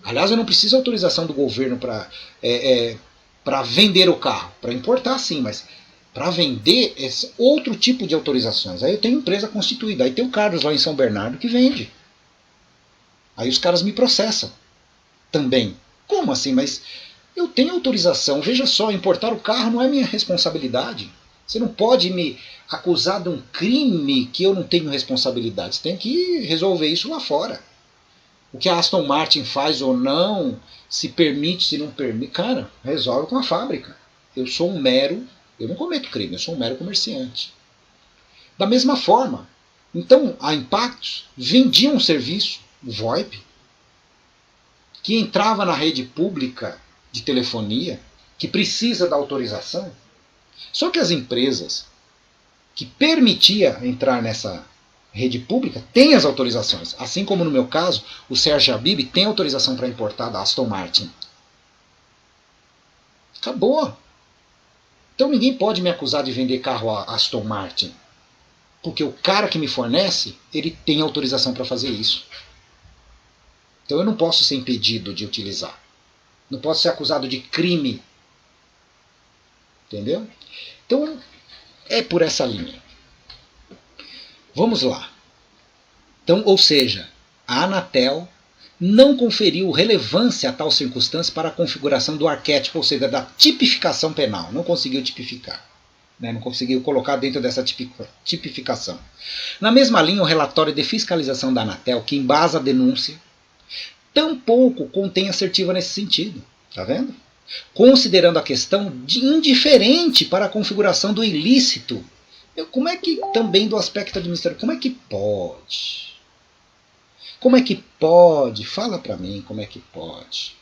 Aliás, eu não preciso de autorização do governo para vender o carro. Para importar sim, mas para vender é outro tipo de autorizações. Aí eu tenho empresa constituída. Aí tem o Carlos lá em São Bernardo que vende. Aí os caras me processam também. Como assim? Mas eu tenho autorização. Veja só, importar o carro não é minha responsabilidade. Você não pode me acusar de um crime que eu não tenho responsabilidade. Você tem que resolver isso lá fora. O que a Aston Martin faz ou não, se permite, se não permite, cara, resolve com a fábrica. Eu não cometo crime, eu sou um mero comerciante. Da mesma forma, então a Impactus vendia um serviço, o VoIP, que entrava na rede pública de telefonia, que precisa da autorização. Só que as empresas que permitia entrar nessa rede pública têm as autorizações. Assim como no meu caso, o Sérgio Habib tem autorização para importar da Aston Martin. Acabou. Então ninguém pode me acusar de vender carro a Aston Martin. Porque o cara que me fornece, ele tem autorização para fazer isso. Então eu não posso ser impedido de utilizar. Não posso ser acusado de crime. Entendeu? Então é por essa linha. Vamos lá. Então, ou seja, a Anatel não conferiu relevância a tal circunstância para a configuração do arquétipo, ou seja, da tipificação penal. Não conseguiu tipificar. né? Não conseguiu colocar dentro dessa tipificação. Na mesma linha, o relatório de fiscalização da Anatel, que embasa a denúncia, tampouco contém assertiva nesse sentido. Tá vendo? Considerando a questão de indiferente para a configuração do ilícito. Como é que, também do aspecto administrativo, como é que pode? Como é que pode? Fala para mim como é que pode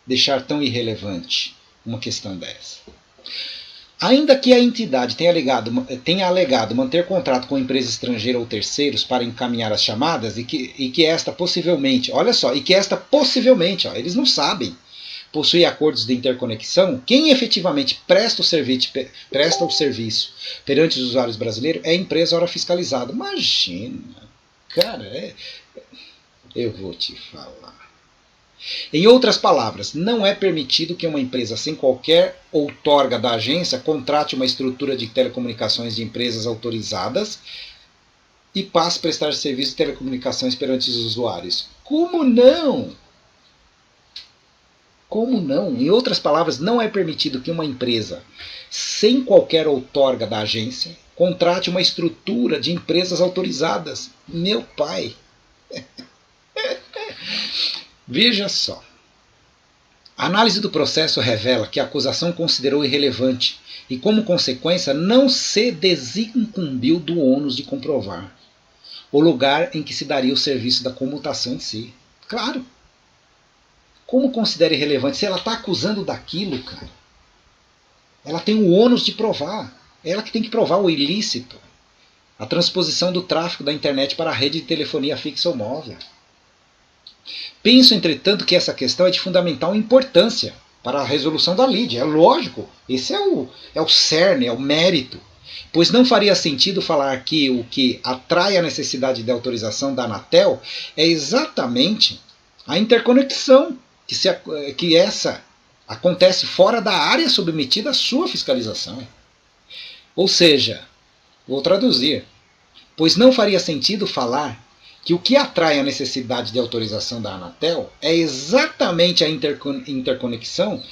deixar tão irrelevante uma questão dessa. Ainda que a entidade tenha alegado manter contrato com empresa estrangeira ou terceiros para encaminhar as chamadas e que esta possivelmente, olha só, eles não sabem, possui acordos de interconexão, quem efetivamente presta o serviço perante os usuários brasileiros é a empresa ora fiscalizada. Imagina, cara, eu vou te falar. Em outras palavras, não é permitido que uma empresa sem qualquer outorga da agência contrate uma estrutura de telecomunicações de empresas autorizadas e passe a prestar serviço de telecomunicações perante os usuários. Como não? Como não? Em outras palavras, não é permitido que uma empresa sem qualquer outorga da agência contrate uma estrutura de empresas autorizadas. Meu pai! Veja só. A análise do processo revela que a acusação considerou irrelevante e, como consequência, não se desincumbiu do ônus de comprovar o lugar em que se daria o serviço da comutação em si. Claro. Como considera irrelevante? Se ela está acusando daquilo, cara, ela tem o ônus de provar. Ela que tem que provar o ilícito. A transposição do tráfego da internet para a rede de telefonia fixa ou móvel. Penso, entretanto, que essa questão é de fundamental importância para a resolução da lide. É lógico, esse é o cerne, é o mérito. Pois não faria sentido falar que o que atrai a necessidade de autorização da Anatel é exatamente a interconexão, que essa acontece fora da área submetida à sua fiscalização. Ou seja, vou traduzir, pois não faria sentido falar que o que atrai a necessidade de autorização da Anatel é exatamente a interconexão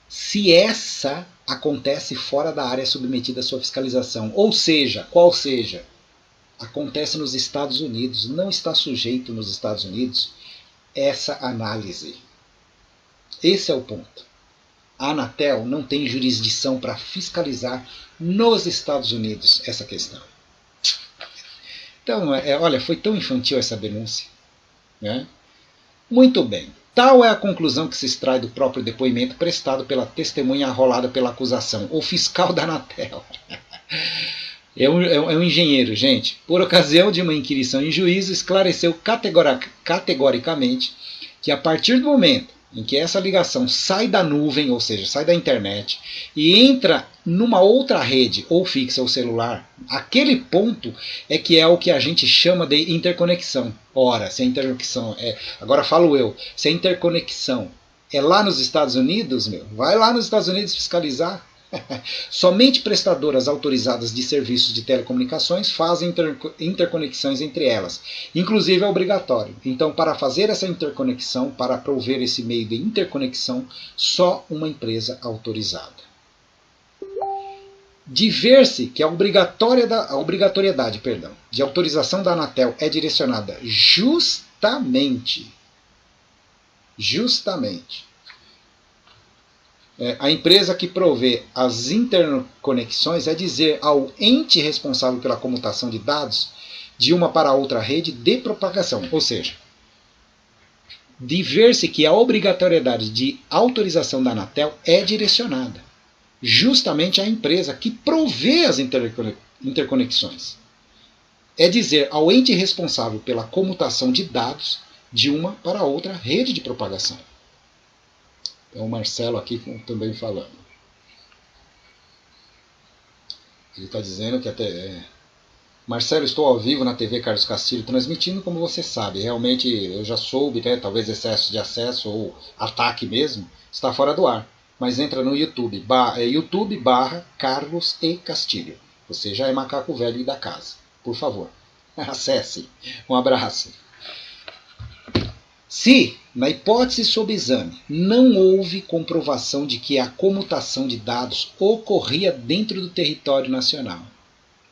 se essa acontece fora da área submetida à sua fiscalização. Ou seja, qual seja, acontece nos Estados Unidos, não está sujeito nos Estados Unidos essa análise. Esse é o ponto. A Anatel não tem jurisdição para fiscalizar nos Estados Unidos essa questão. Então, olha, foi tão infantil essa denúncia. Né? Muito bem. Tal é a conclusão que se extrai do próprio depoimento prestado pela testemunha arrolada pela acusação, o fiscal da Anatel. É um engenheiro, gente. Por ocasião de uma inquirição em juízo, esclareceu categoricamente que a partir do momento em que essa ligação sai da nuvem, ou seja, sai da internet, e entra numa outra rede, ou fixa ou celular, aquele ponto é o que a gente chama de interconexão. Ora, se a interconexão agora falo eu, se a interconexão é lá nos Estados Unidos, vai lá nos Estados Unidos fiscalizar. Somente prestadoras autorizadas de serviços de telecomunicações fazem interconexões entre elas. Inclusive é obrigatório. Então, para fazer essa interconexão, para prover esse meio de interconexão, só uma empresa autorizada. De ver-se que a obrigatoriedade de autorização da Anatel é direcionada justamente a empresa que provê as interconexões, é dizer ao ente responsável pela comutação de dados de uma para outra rede de propagação. Ou seja, de ver-se que a obrigatoriedade de autorização da Anatel é direcionada justamente à empresa que provê as interconexões. É dizer ao ente responsável pela comutação de dados de uma para outra rede de propagação. É o Marcelo aqui também falando. Ele está dizendo que até... Marcelo, estou ao vivo na TV Carlos Castilho, transmitindo como você sabe. Realmente eu já soube, né, talvez excesso de acesso ou ataque mesmo, está fora do ar. Mas entra no YouTube, YouTube/Carlos e Castilho. Você já é macaco velho da casa. Por favor, acesse. Um abraço. Se, na hipótese sob exame, não houve comprovação de que a comutação de dados ocorria dentro do território nacional,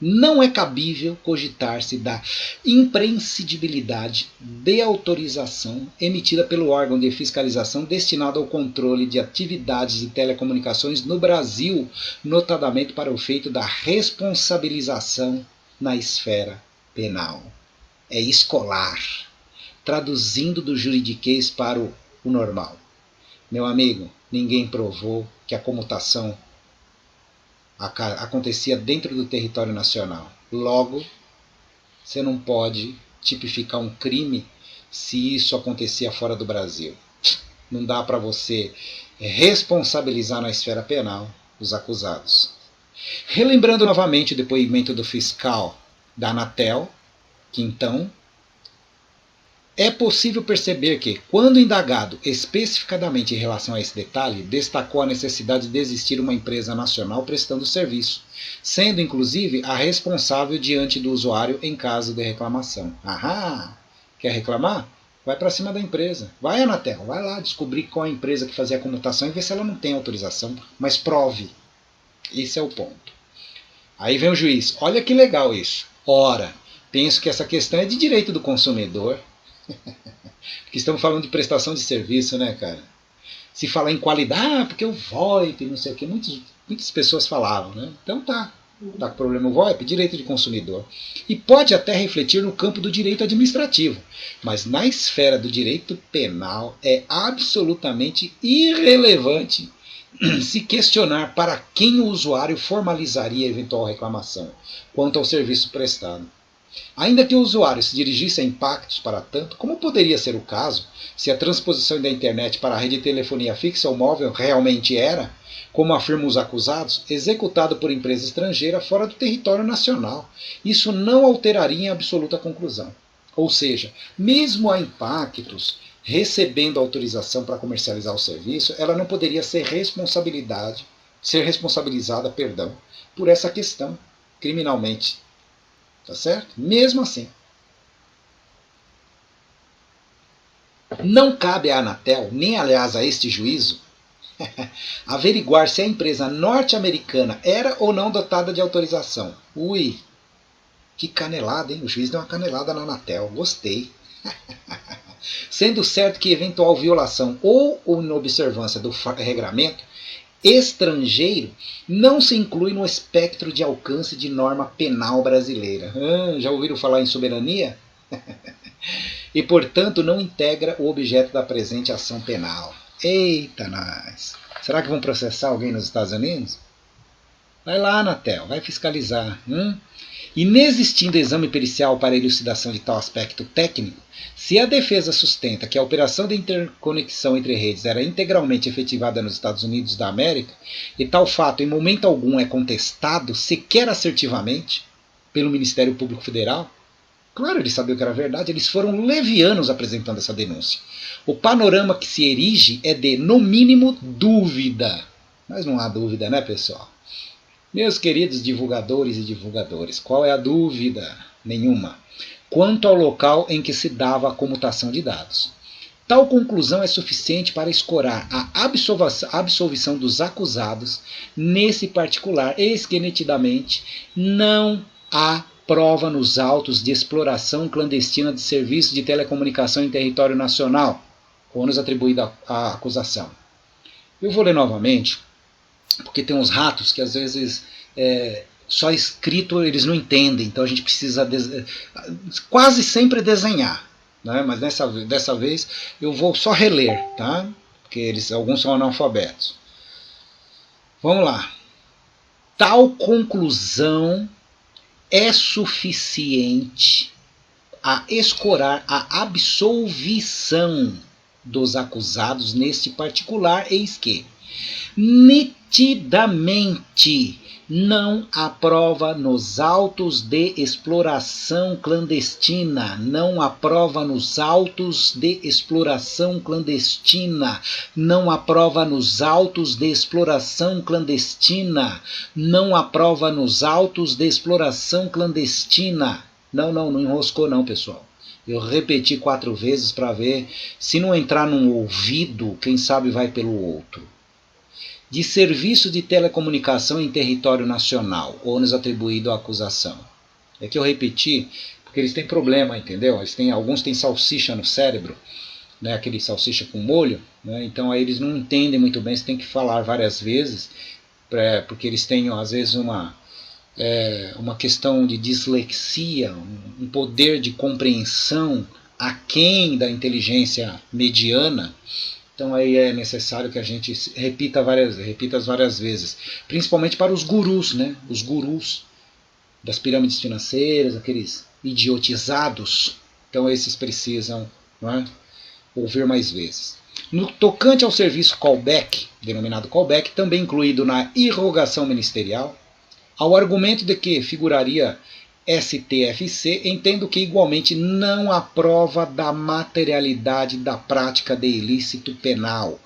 não é cabível cogitar-se da imprescindibilidade de autorização emitida pelo órgão de fiscalização destinado ao controle de atividades de telecomunicações no Brasil, notadamente para o efeito da responsabilização na esfera penal. É escolar, traduzindo do juridiquês para o normal. Meu amigo, ninguém provou que a comutação acontecia dentro do território nacional. Logo, você não pode tipificar um crime se isso acontecia fora do Brasil. Não dá para você responsabilizar na esfera penal os acusados. Relembrando novamente o depoimento do fiscal da Anatel, que então é possível perceber que, quando indagado especificadamente em relação a esse detalhe, destacou a necessidade de existir uma empresa nacional prestando serviço, sendo inclusive a responsável diante do usuário em caso de reclamação. Ahá! Quer reclamar? Vai para cima da empresa. Vai, Anatel, vai lá descobrir qual é a empresa que fazia a comutação e ver se ela não tem autorização, mas prove. Esse é o ponto. Aí vem o juiz. Olha que legal isso. Ora, penso que essa questão é de direito do consumidor. Porque estamos falando de prestação de serviço, né, cara? Se falar em qualidade, porque o VoIP, não sei o que, muitas pessoas falavam, né? Então tá com problema o VoIP, direito de consumidor. E pode até refletir no campo do direito administrativo, mas na esfera do direito penal é absolutamente irrelevante se questionar para quem o usuário formalizaria a eventual reclamação quanto ao serviço prestado. Ainda que o usuário se dirigisse a impactos para tanto, como poderia ser o caso se a transposição da internet para a rede de telefonia fixa ou móvel realmente era, como afirmam os acusados, executado por empresa estrangeira fora do território nacional? Isso não alteraria em absoluta conclusão. Ou seja, mesmo a Impactos recebendo autorização para comercializar o serviço, ela não poderia ser responsabilizada por essa questão criminalmente. Tá certo? Mesmo assim. Não cabe à Anatel, nem aliás a este juízo, averiguar se a empresa norte-americana era ou não dotada de autorização. Ui, que canelada, hein? O juiz deu uma canelada na Anatel. Gostei. Sendo certo que eventual violação ou inobservância do regramento estrangeiro não se inclui no espectro de alcance de norma penal brasileira. Já ouviram falar em soberania? E, portanto, não integra o objeto da presente ação penal. Eita, nós! Será que vão processar alguém nos Estados Unidos? Vai lá, Anatel, vai fiscalizar. Inexistindo exame pericial para elucidação de tal aspecto técnico, se a defesa sustenta que a operação de interconexão entre redes era integralmente efetivada nos Estados Unidos da América, e tal fato em momento algum é contestado, sequer assertivamente, pelo Ministério Público Federal, claro, eles sabiam que era verdade, eles foram levianos apresentando essa denúncia. O panorama que se erige é de, no mínimo, dúvida. Mas não há dúvida, né, pessoal? Meus queridos divulgadores e divulgadoras, qual é a dúvida? Nenhuma. Quanto ao local em que se dava a comutação de dados. Tal conclusão é suficiente para escorar a absolvição dos acusados nesse particular, eis que nitidamente não há prova nos autos de exploração clandestina de serviços de telecomunicação em território nacional, ônus atribuído à acusação. Eu vou ler novamente, porque tem uns ratos que às vezes só escrito eles não entendem, então a gente precisa quase sempre desenhar, né? Mas dessa vez eu vou só reler, tá? Porque alguns são analfabetos. Vamos lá. Tal conclusão é suficiente a escorar a absolvição dos acusados neste particular, eis que nitidamente não há prova nos autos de exploração clandestina, não há prova nos autos de exploração clandestina, não há prova nos autos de exploração clandestina, não há prova nos autos de exploração clandestina. Não enroscou não, pessoal. Eu repeti 4 vezes para ver se não entrar num ouvido, quem sabe vai pelo outro. De serviço de telecomunicação em território nacional, ônus atribuído à acusação. É que eu repeti, porque eles têm problema, entendeu? Alguns têm salsicha no cérebro, né? Aquele salsicha com molho, né? Então aí eles não entendem muito bem, você tem que falar várias vezes, porque eles têm às vezes uma questão de dislexia, um poder de compreensão aquém da inteligência mediana. Então aí é necessário que a gente repita várias vezes, principalmente para os gurus, né? Os gurus das pirâmides financeiras, aqueles idiotizados. Então esses precisam, não é, ouvir mais vezes. No tocante ao serviço callback, denominado callback, também incluído na irrogação ministerial, ao argumento de que figuraria STFC, entendo que igualmente não há prova da materialidade da prática de ilícito penal.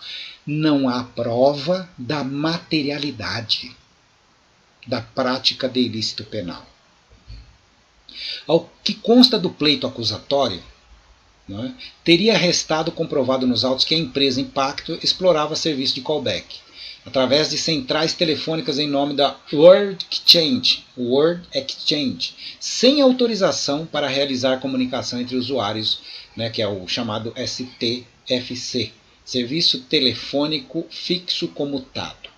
Não há prova da materialidade da prática de ilícito penal. Ao que consta do pleito acusatório, não é, teria restado comprovado nos autos que a empresa Impacto explorava serviço de callback através de centrais telefônicas em nome da World Exchange, sem autorização para realizar comunicação entre usuários, né, que é o chamado STFC, Serviço Telefônico Fixo Comutado.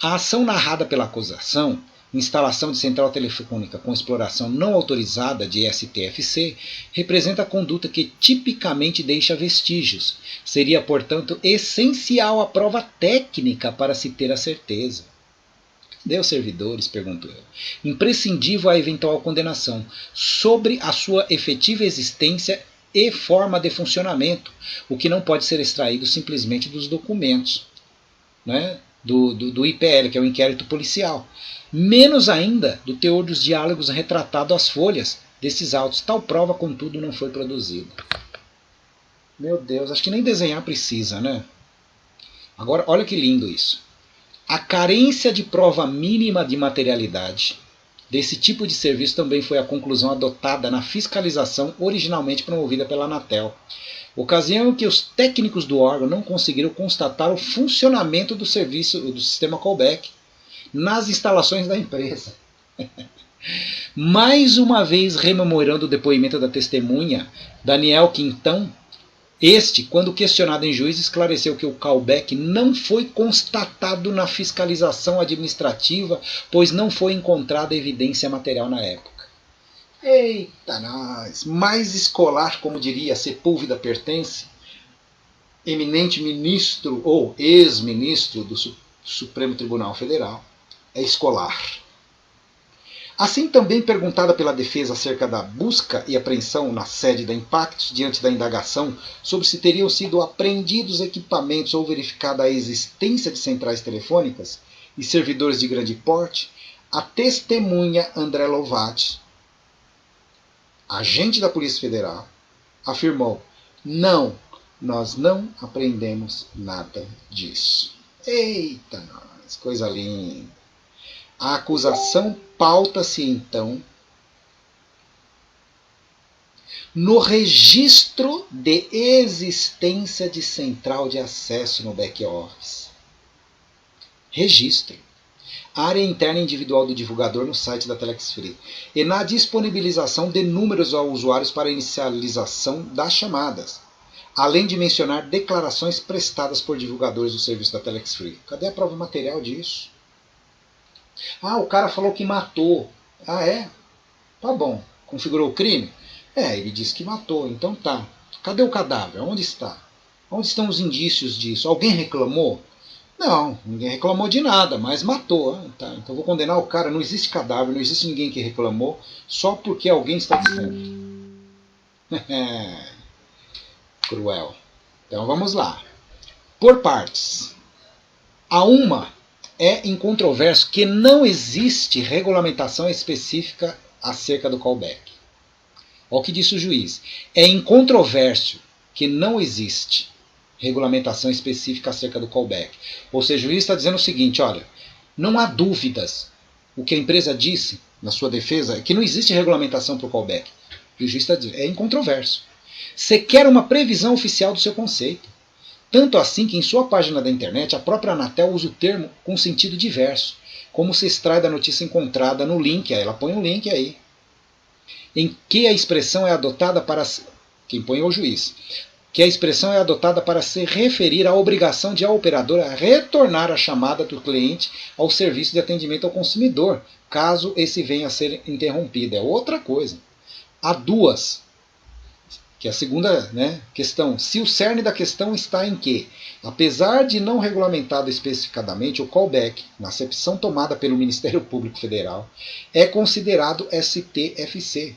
A ação narrada pela acusação, instalação de central telefônica com exploração não autorizada de STFC, representa a conduta que tipicamente deixa vestígios. Seria, portanto, essencial a prova técnica para se ter a certeza. Cadê os servidores? Pergunto eu. Imprescindível a eventual condenação sobre a sua efetiva existência e forma de funcionamento, o que não pode ser extraído simplesmente dos documentos, né, do IPL, que é o inquérito policial. Menos ainda do teor dos diálogos retratado às folhas desses autos. Tal prova, contudo, não foi produzida. Meu Deus, acho que nem desenhar precisa, né? Agora, olha que lindo isso. A carência de prova mínima de materialidade desse tipo de serviço também foi a conclusão adotada na fiscalização originalmente promovida pela Anatel. Ocasião em que os técnicos do órgão não conseguiram constatar o funcionamento do serviço do sistema callback nas instalações da empresa. Mais uma vez rememorando o depoimento da testemunha Daniel Quintão, quando questionado em juízo, esclareceu que o callback não foi constatado na fiscalização administrativa, pois não foi encontrada evidência material na época. Eita nós! Mais escolar, como diria Sepúlveda Pertence, eminente ministro ou ex-ministro do Supremo Tribunal Federal, é escolar. Assim, também perguntada pela defesa acerca da busca e apreensão na sede da Impactos, diante da indagação sobre se teriam sido apreendidos equipamentos ou verificada a existência de centrais telefônicas e servidores de grande porte, a testemunha André Lovati, agente da Polícia Federal, afirmou: não, nós não apreendemos nada disso. Eita nós, coisa linda. A acusação pauta-se, então, no registro de existência de central de acesso no back-office. Registro. Área interna individual do divulgador no site da Telex Free. E na disponibilização de números aos usuários para inicialização das chamadas. Além de mencionar declarações prestadas por divulgadores do serviço da Telex Free. Cadê a prova material disso? Ah, o cara falou que matou. Ah, é? Tá bom. Configurou o crime? É, ele disse que matou. Então tá. Cadê o cadáver? Onde está? Onde estão os indícios disso? Alguém reclamou? Não, ninguém reclamou de nada, mas matou. Ah, tá. Então vou condenar o cara. Não existe cadáver, não existe ninguém que reclamou, só porque alguém está dizendo. Cruel. Então vamos lá. Por partes. A uma é incontroverso que não existe regulamentação específica acerca do callback. Olha o que disse o juiz. É incontroverso que não existe regulamentação específica acerca do callback. Ou seja, o juiz está dizendo o seguinte, olha, não há dúvidas. O que a empresa disse na sua defesa é que não existe regulamentação para o callback. E o juiz está dizendo, é incontroverso. sequer uma previsão oficial do seu conceito. Tanto assim que em sua página da internet a própria Anatel usa o termo com sentido diverso, como se extrai da notícia encontrada no link, aí ela põe um link aí, em que a expressão é adotada para... Quem põe é o juiz. Que a expressão é adotada para se referir à obrigação de a operadora retornar a chamada do cliente ao serviço de atendimento ao consumidor, caso esse venha a ser interrompido. É outra coisa. Há duas, que é a segunda, questão. Se o cerne da questão está em que, apesar de não regulamentado especificadamente, o callback, na acepção tomada pelo Ministério Público Federal, é considerado STFC,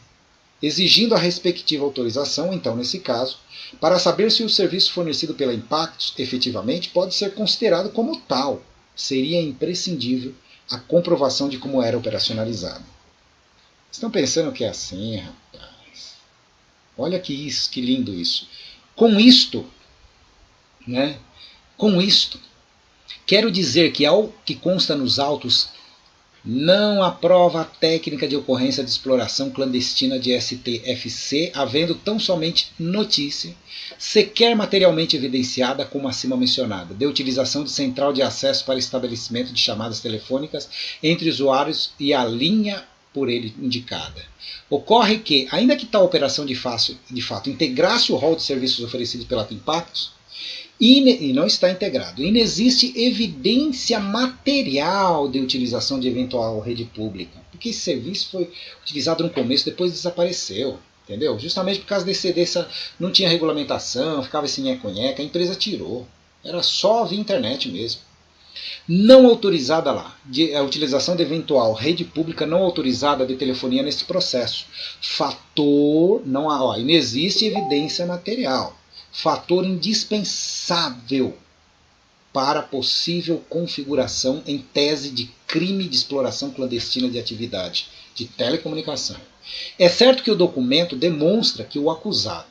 exigindo a respectiva autorização, então, nesse caso, para saber se o serviço fornecido pela Impactus efetivamente pode ser considerado como tal. Seria imprescindível a comprovação de como era operacionalizado. Estão pensando que é assim, rapaz? Olha que lindo isso. Com isto, quero dizer que, ao que consta nos autos, não aprova a técnica de ocorrência de exploração clandestina de STFC, havendo tão somente notícia, sequer materialmente evidenciada como acima mencionada, de utilização de central de acesso para estabelecimento de chamadas telefônicas entre usuários e a linha por ele indicada. Ocorre que, ainda que tal operação de fato integrasse o rol de serviços oferecidos pela Impactus, e não está integrado. Inexiste evidência material de utilização de eventual rede pública, porque esse serviço foi utilizado no começo, depois desapareceu, entendeu? Justamente por causa dessa não tinha regulamentação, ficava esse nheco-nheco, a empresa tirou. Era só via internet mesmo. Não autorizada lá, a utilização de eventual rede pública não autorizada de telefonia nesse processo. Inexiste evidência material. Fator indispensável para possível configuração em tese de crime de exploração clandestina de atividade de telecomunicação. É certo que o documento demonstra que o acusado,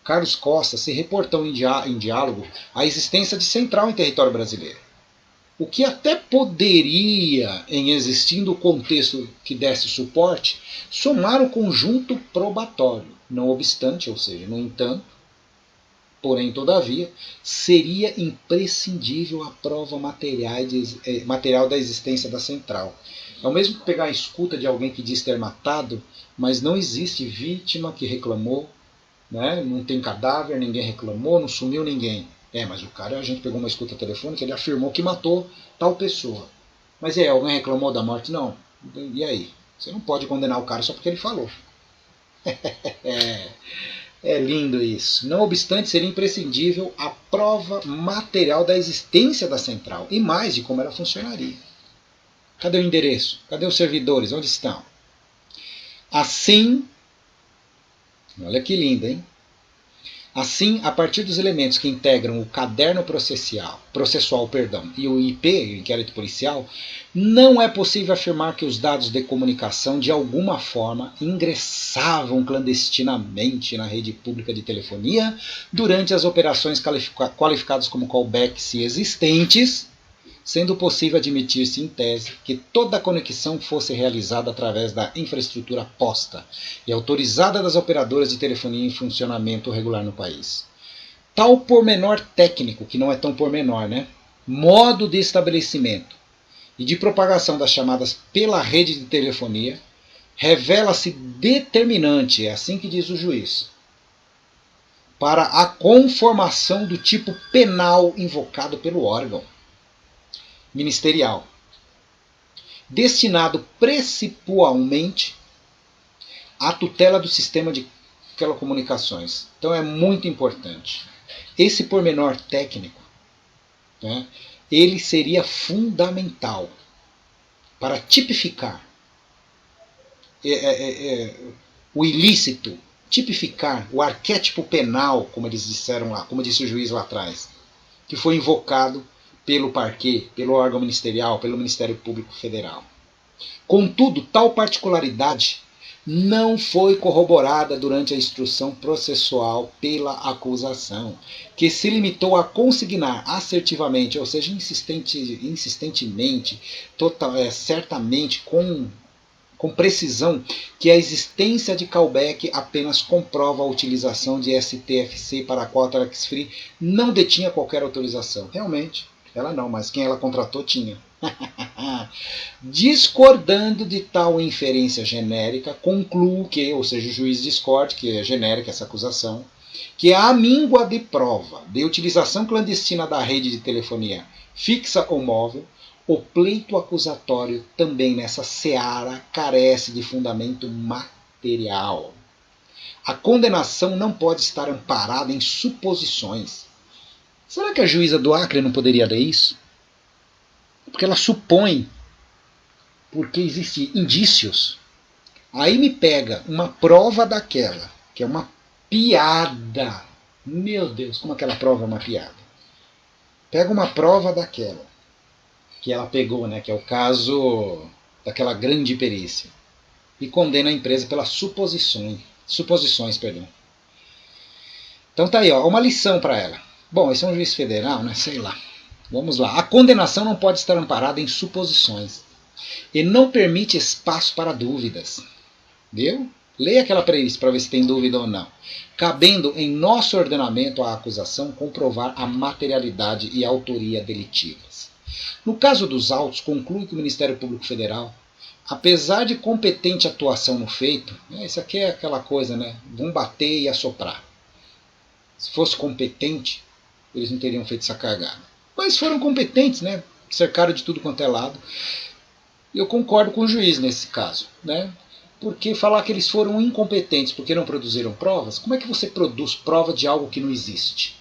Carlos Costa, se reportou em diálogo à existência de central em território brasileiro. O que até poderia, em existindo o contexto que desse suporte, somar o conjunto probatório. Não obstante, ou seja, no entanto, porém, todavia, seria imprescindível a prova material da existência da central. É o mesmo que pegar a escuta de alguém que diz ter matado, mas não existe vítima que reclamou, não tem cadáver, ninguém reclamou, não sumiu ninguém. Mas o cara, a gente pegou uma escuta telefônica, ele afirmou que matou tal pessoa. Mas alguém reclamou da morte? Não. E aí? Você não pode condenar o cara só porque ele falou. É lindo isso. Não obstante, seria imprescindível a prova material da existência da central e mais de como ela funcionaria. Cadê o endereço? Cadê os servidores? Onde estão? Assim, olha que lindo, hein? Assim, a partir dos elementos que integram o caderno processual, e o IP, o inquérito policial, não é possível afirmar que os dados de comunicação de alguma forma ingressavam clandestinamente na rede pública de telefonia durante as operações qualificadas como callback, se existentes, sendo possível admitir-se em tese que toda a conexão fosse realizada através da infraestrutura posta e autorizada das operadoras de telefonia em funcionamento regular no país. Tal pormenor técnico, que não é tão pormenor, modo de estabelecimento e de propagação das chamadas pela rede de telefonia, revela-se determinante, é assim que diz o juiz, para a conformação do tipo penal invocado pelo órgão ministerial, destinado principalmente à tutela do sistema de telecomunicações. Então é muito importante. Esse pormenor técnico, ele seria fundamental para tipificar o ilícito, tipificar o arquétipo penal, como eles disseram lá, como disse o juiz lá atrás, que foi invocado pelo parquê, pelo órgão ministerial, pelo Ministério Público Federal. Contudo, tal particularidade não foi corroborada durante a instrução processual pela acusação, que se limitou a consignar assertivamente, ou seja, insistentemente, certamente, com com precisão que a existência de callback apenas comprova a utilização de STFC para a qual a Tax Free não detinha qualquer autorização. Realmente, ela não, mas quem ela contratou tinha. Discordando de tal inferência genérica, concluo que, ou seja, o juiz discorde, que é genérica essa acusação, que a míngua de prova de utilização clandestina da rede de telefonia fixa ou móvel, o pleito acusatório também nessa seara carece de fundamento material. A condenação não pode estar amparada em suposições. Será que a juíza do Acre não poderia ler isso? Porque ela supõe, porque existem indícios. Aí me pega uma prova daquela, que é uma piada. Meu Deus, como aquela prova é uma piada. Pega uma prova daquela, que ela pegou, né, que é o caso daquela grande perícia, e condena a empresa pelas suposições. Então tá aí, ó, uma lição para ela. Bom, esse é um juiz federal, né, sei lá. Vamos lá. A condenação não pode estar amparada em suposições e não permite espaço para dúvidas. Viu? Leia aquela perícia para ver se tem dúvida ou não. Cabendo em nosso ordenamento à acusação comprovar a materialidade e a autoria delitivas. No caso dos autos, conclui que o Ministério Público Federal, apesar de competente atuação no feito, isso aqui é aquela coisa, né? Vão bater e assoprar. Se fosse competente, eles não teriam feito essa cagada. Mas foram competentes, né? Cercaram de tudo quanto é lado. E eu concordo com o juiz nesse caso, né? Porque falar que eles foram incompetentes porque não produziram provas, como é que você produz prova de algo que não existe?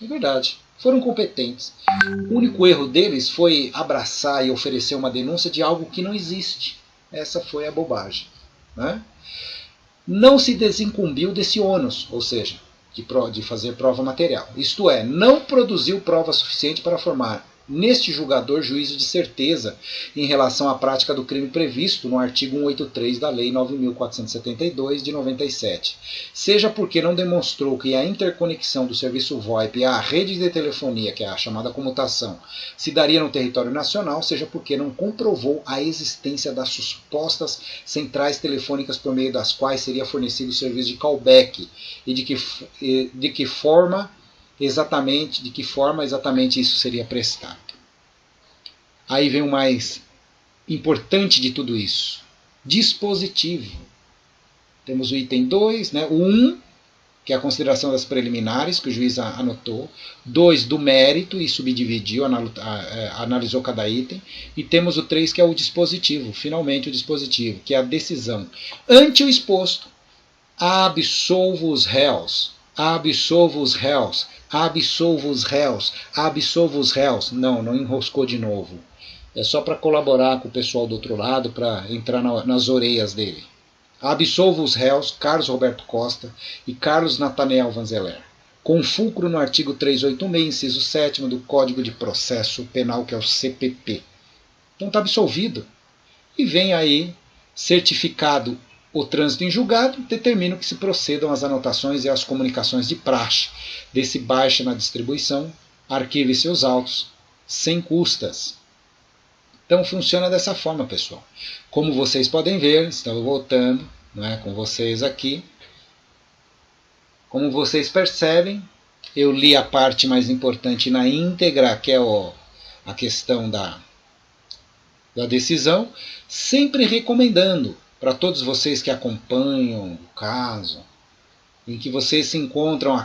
É verdade, foram competentes. O único erro deles foi abraçar e oferecer uma denúncia de algo que não existe. Essa foi a bobagem, né? Não se desincumbiu desse ônus, ou seja, de fazer prova material. Isto é, não produziu prova suficiente para formar neste julgador juízo de certeza em relação à prática do crime previsto no artigo 183 da Lei 9.472 de 97, seja porque não demonstrou que a interconexão do serviço VoIP à rede de telefonia, que é a chamada comutação, se daria no território nacional, seja porque não comprovou a existência das supostas centrais telefônicas por meio das quais seria fornecido o serviço de callback e de que forma exatamente isso seria prestado. Aí vem o mais importante de tudo isso. Dispositivo. Temos o item 2, né? O 1, que é a consideração das preliminares, que o juiz anotou. 2, do mérito, e subdividiu, analisou cada item. E temos o 3, que é o dispositivo, finalmente o dispositivo, que é a decisão. Ante o exposto, absolvo os réus. Absolvo os réus. Absolvo os réus. Absolvo os réus. Não enroscou de novo. É só para colaborar com o pessoal do outro lado, para entrar nas orelhas dele. Absolvo os réus Carlos Roberto Costa e Carlos Nathaniel Vanzeler, com fulcro no artigo 386, inciso 7º do Código de Processo Penal, que é o CPP. Então está absolvido. E vem aí, certificado o trânsito em julgado, determina que se procedam as anotações e as comunicações de praxe, desse baixe na distribuição, arquive seus autos, sem custas. Então funciona dessa forma, pessoal. Como vocês podem ver, estamos voltando, né, com vocês aqui. Como vocês percebem, eu li a parte mais importante na íntegra, que é a questão da decisão, sempre recomendando para todos vocês que acompanham o caso, em que vocês se encontram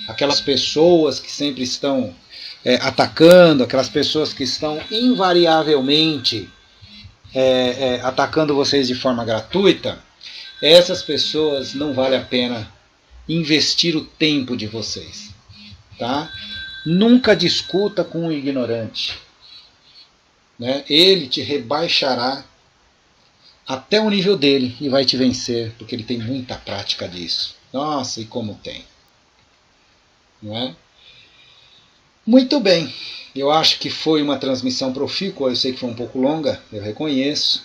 aquelas pessoas que sempre estão atacando, aquelas pessoas que estão invariavelmente atacando vocês de forma gratuita, essas pessoas não vale a pena investir o tempo de vocês. Tá? Nunca discuta com um ignorante. Né? Ele te rebaixará até o nível dele e vai te vencer, porque ele tem muita prática disso. Nossa, e como tem. Não é? Muito bem, eu acho que foi uma transmissão profícua, eu sei que foi um pouco longa, eu reconheço,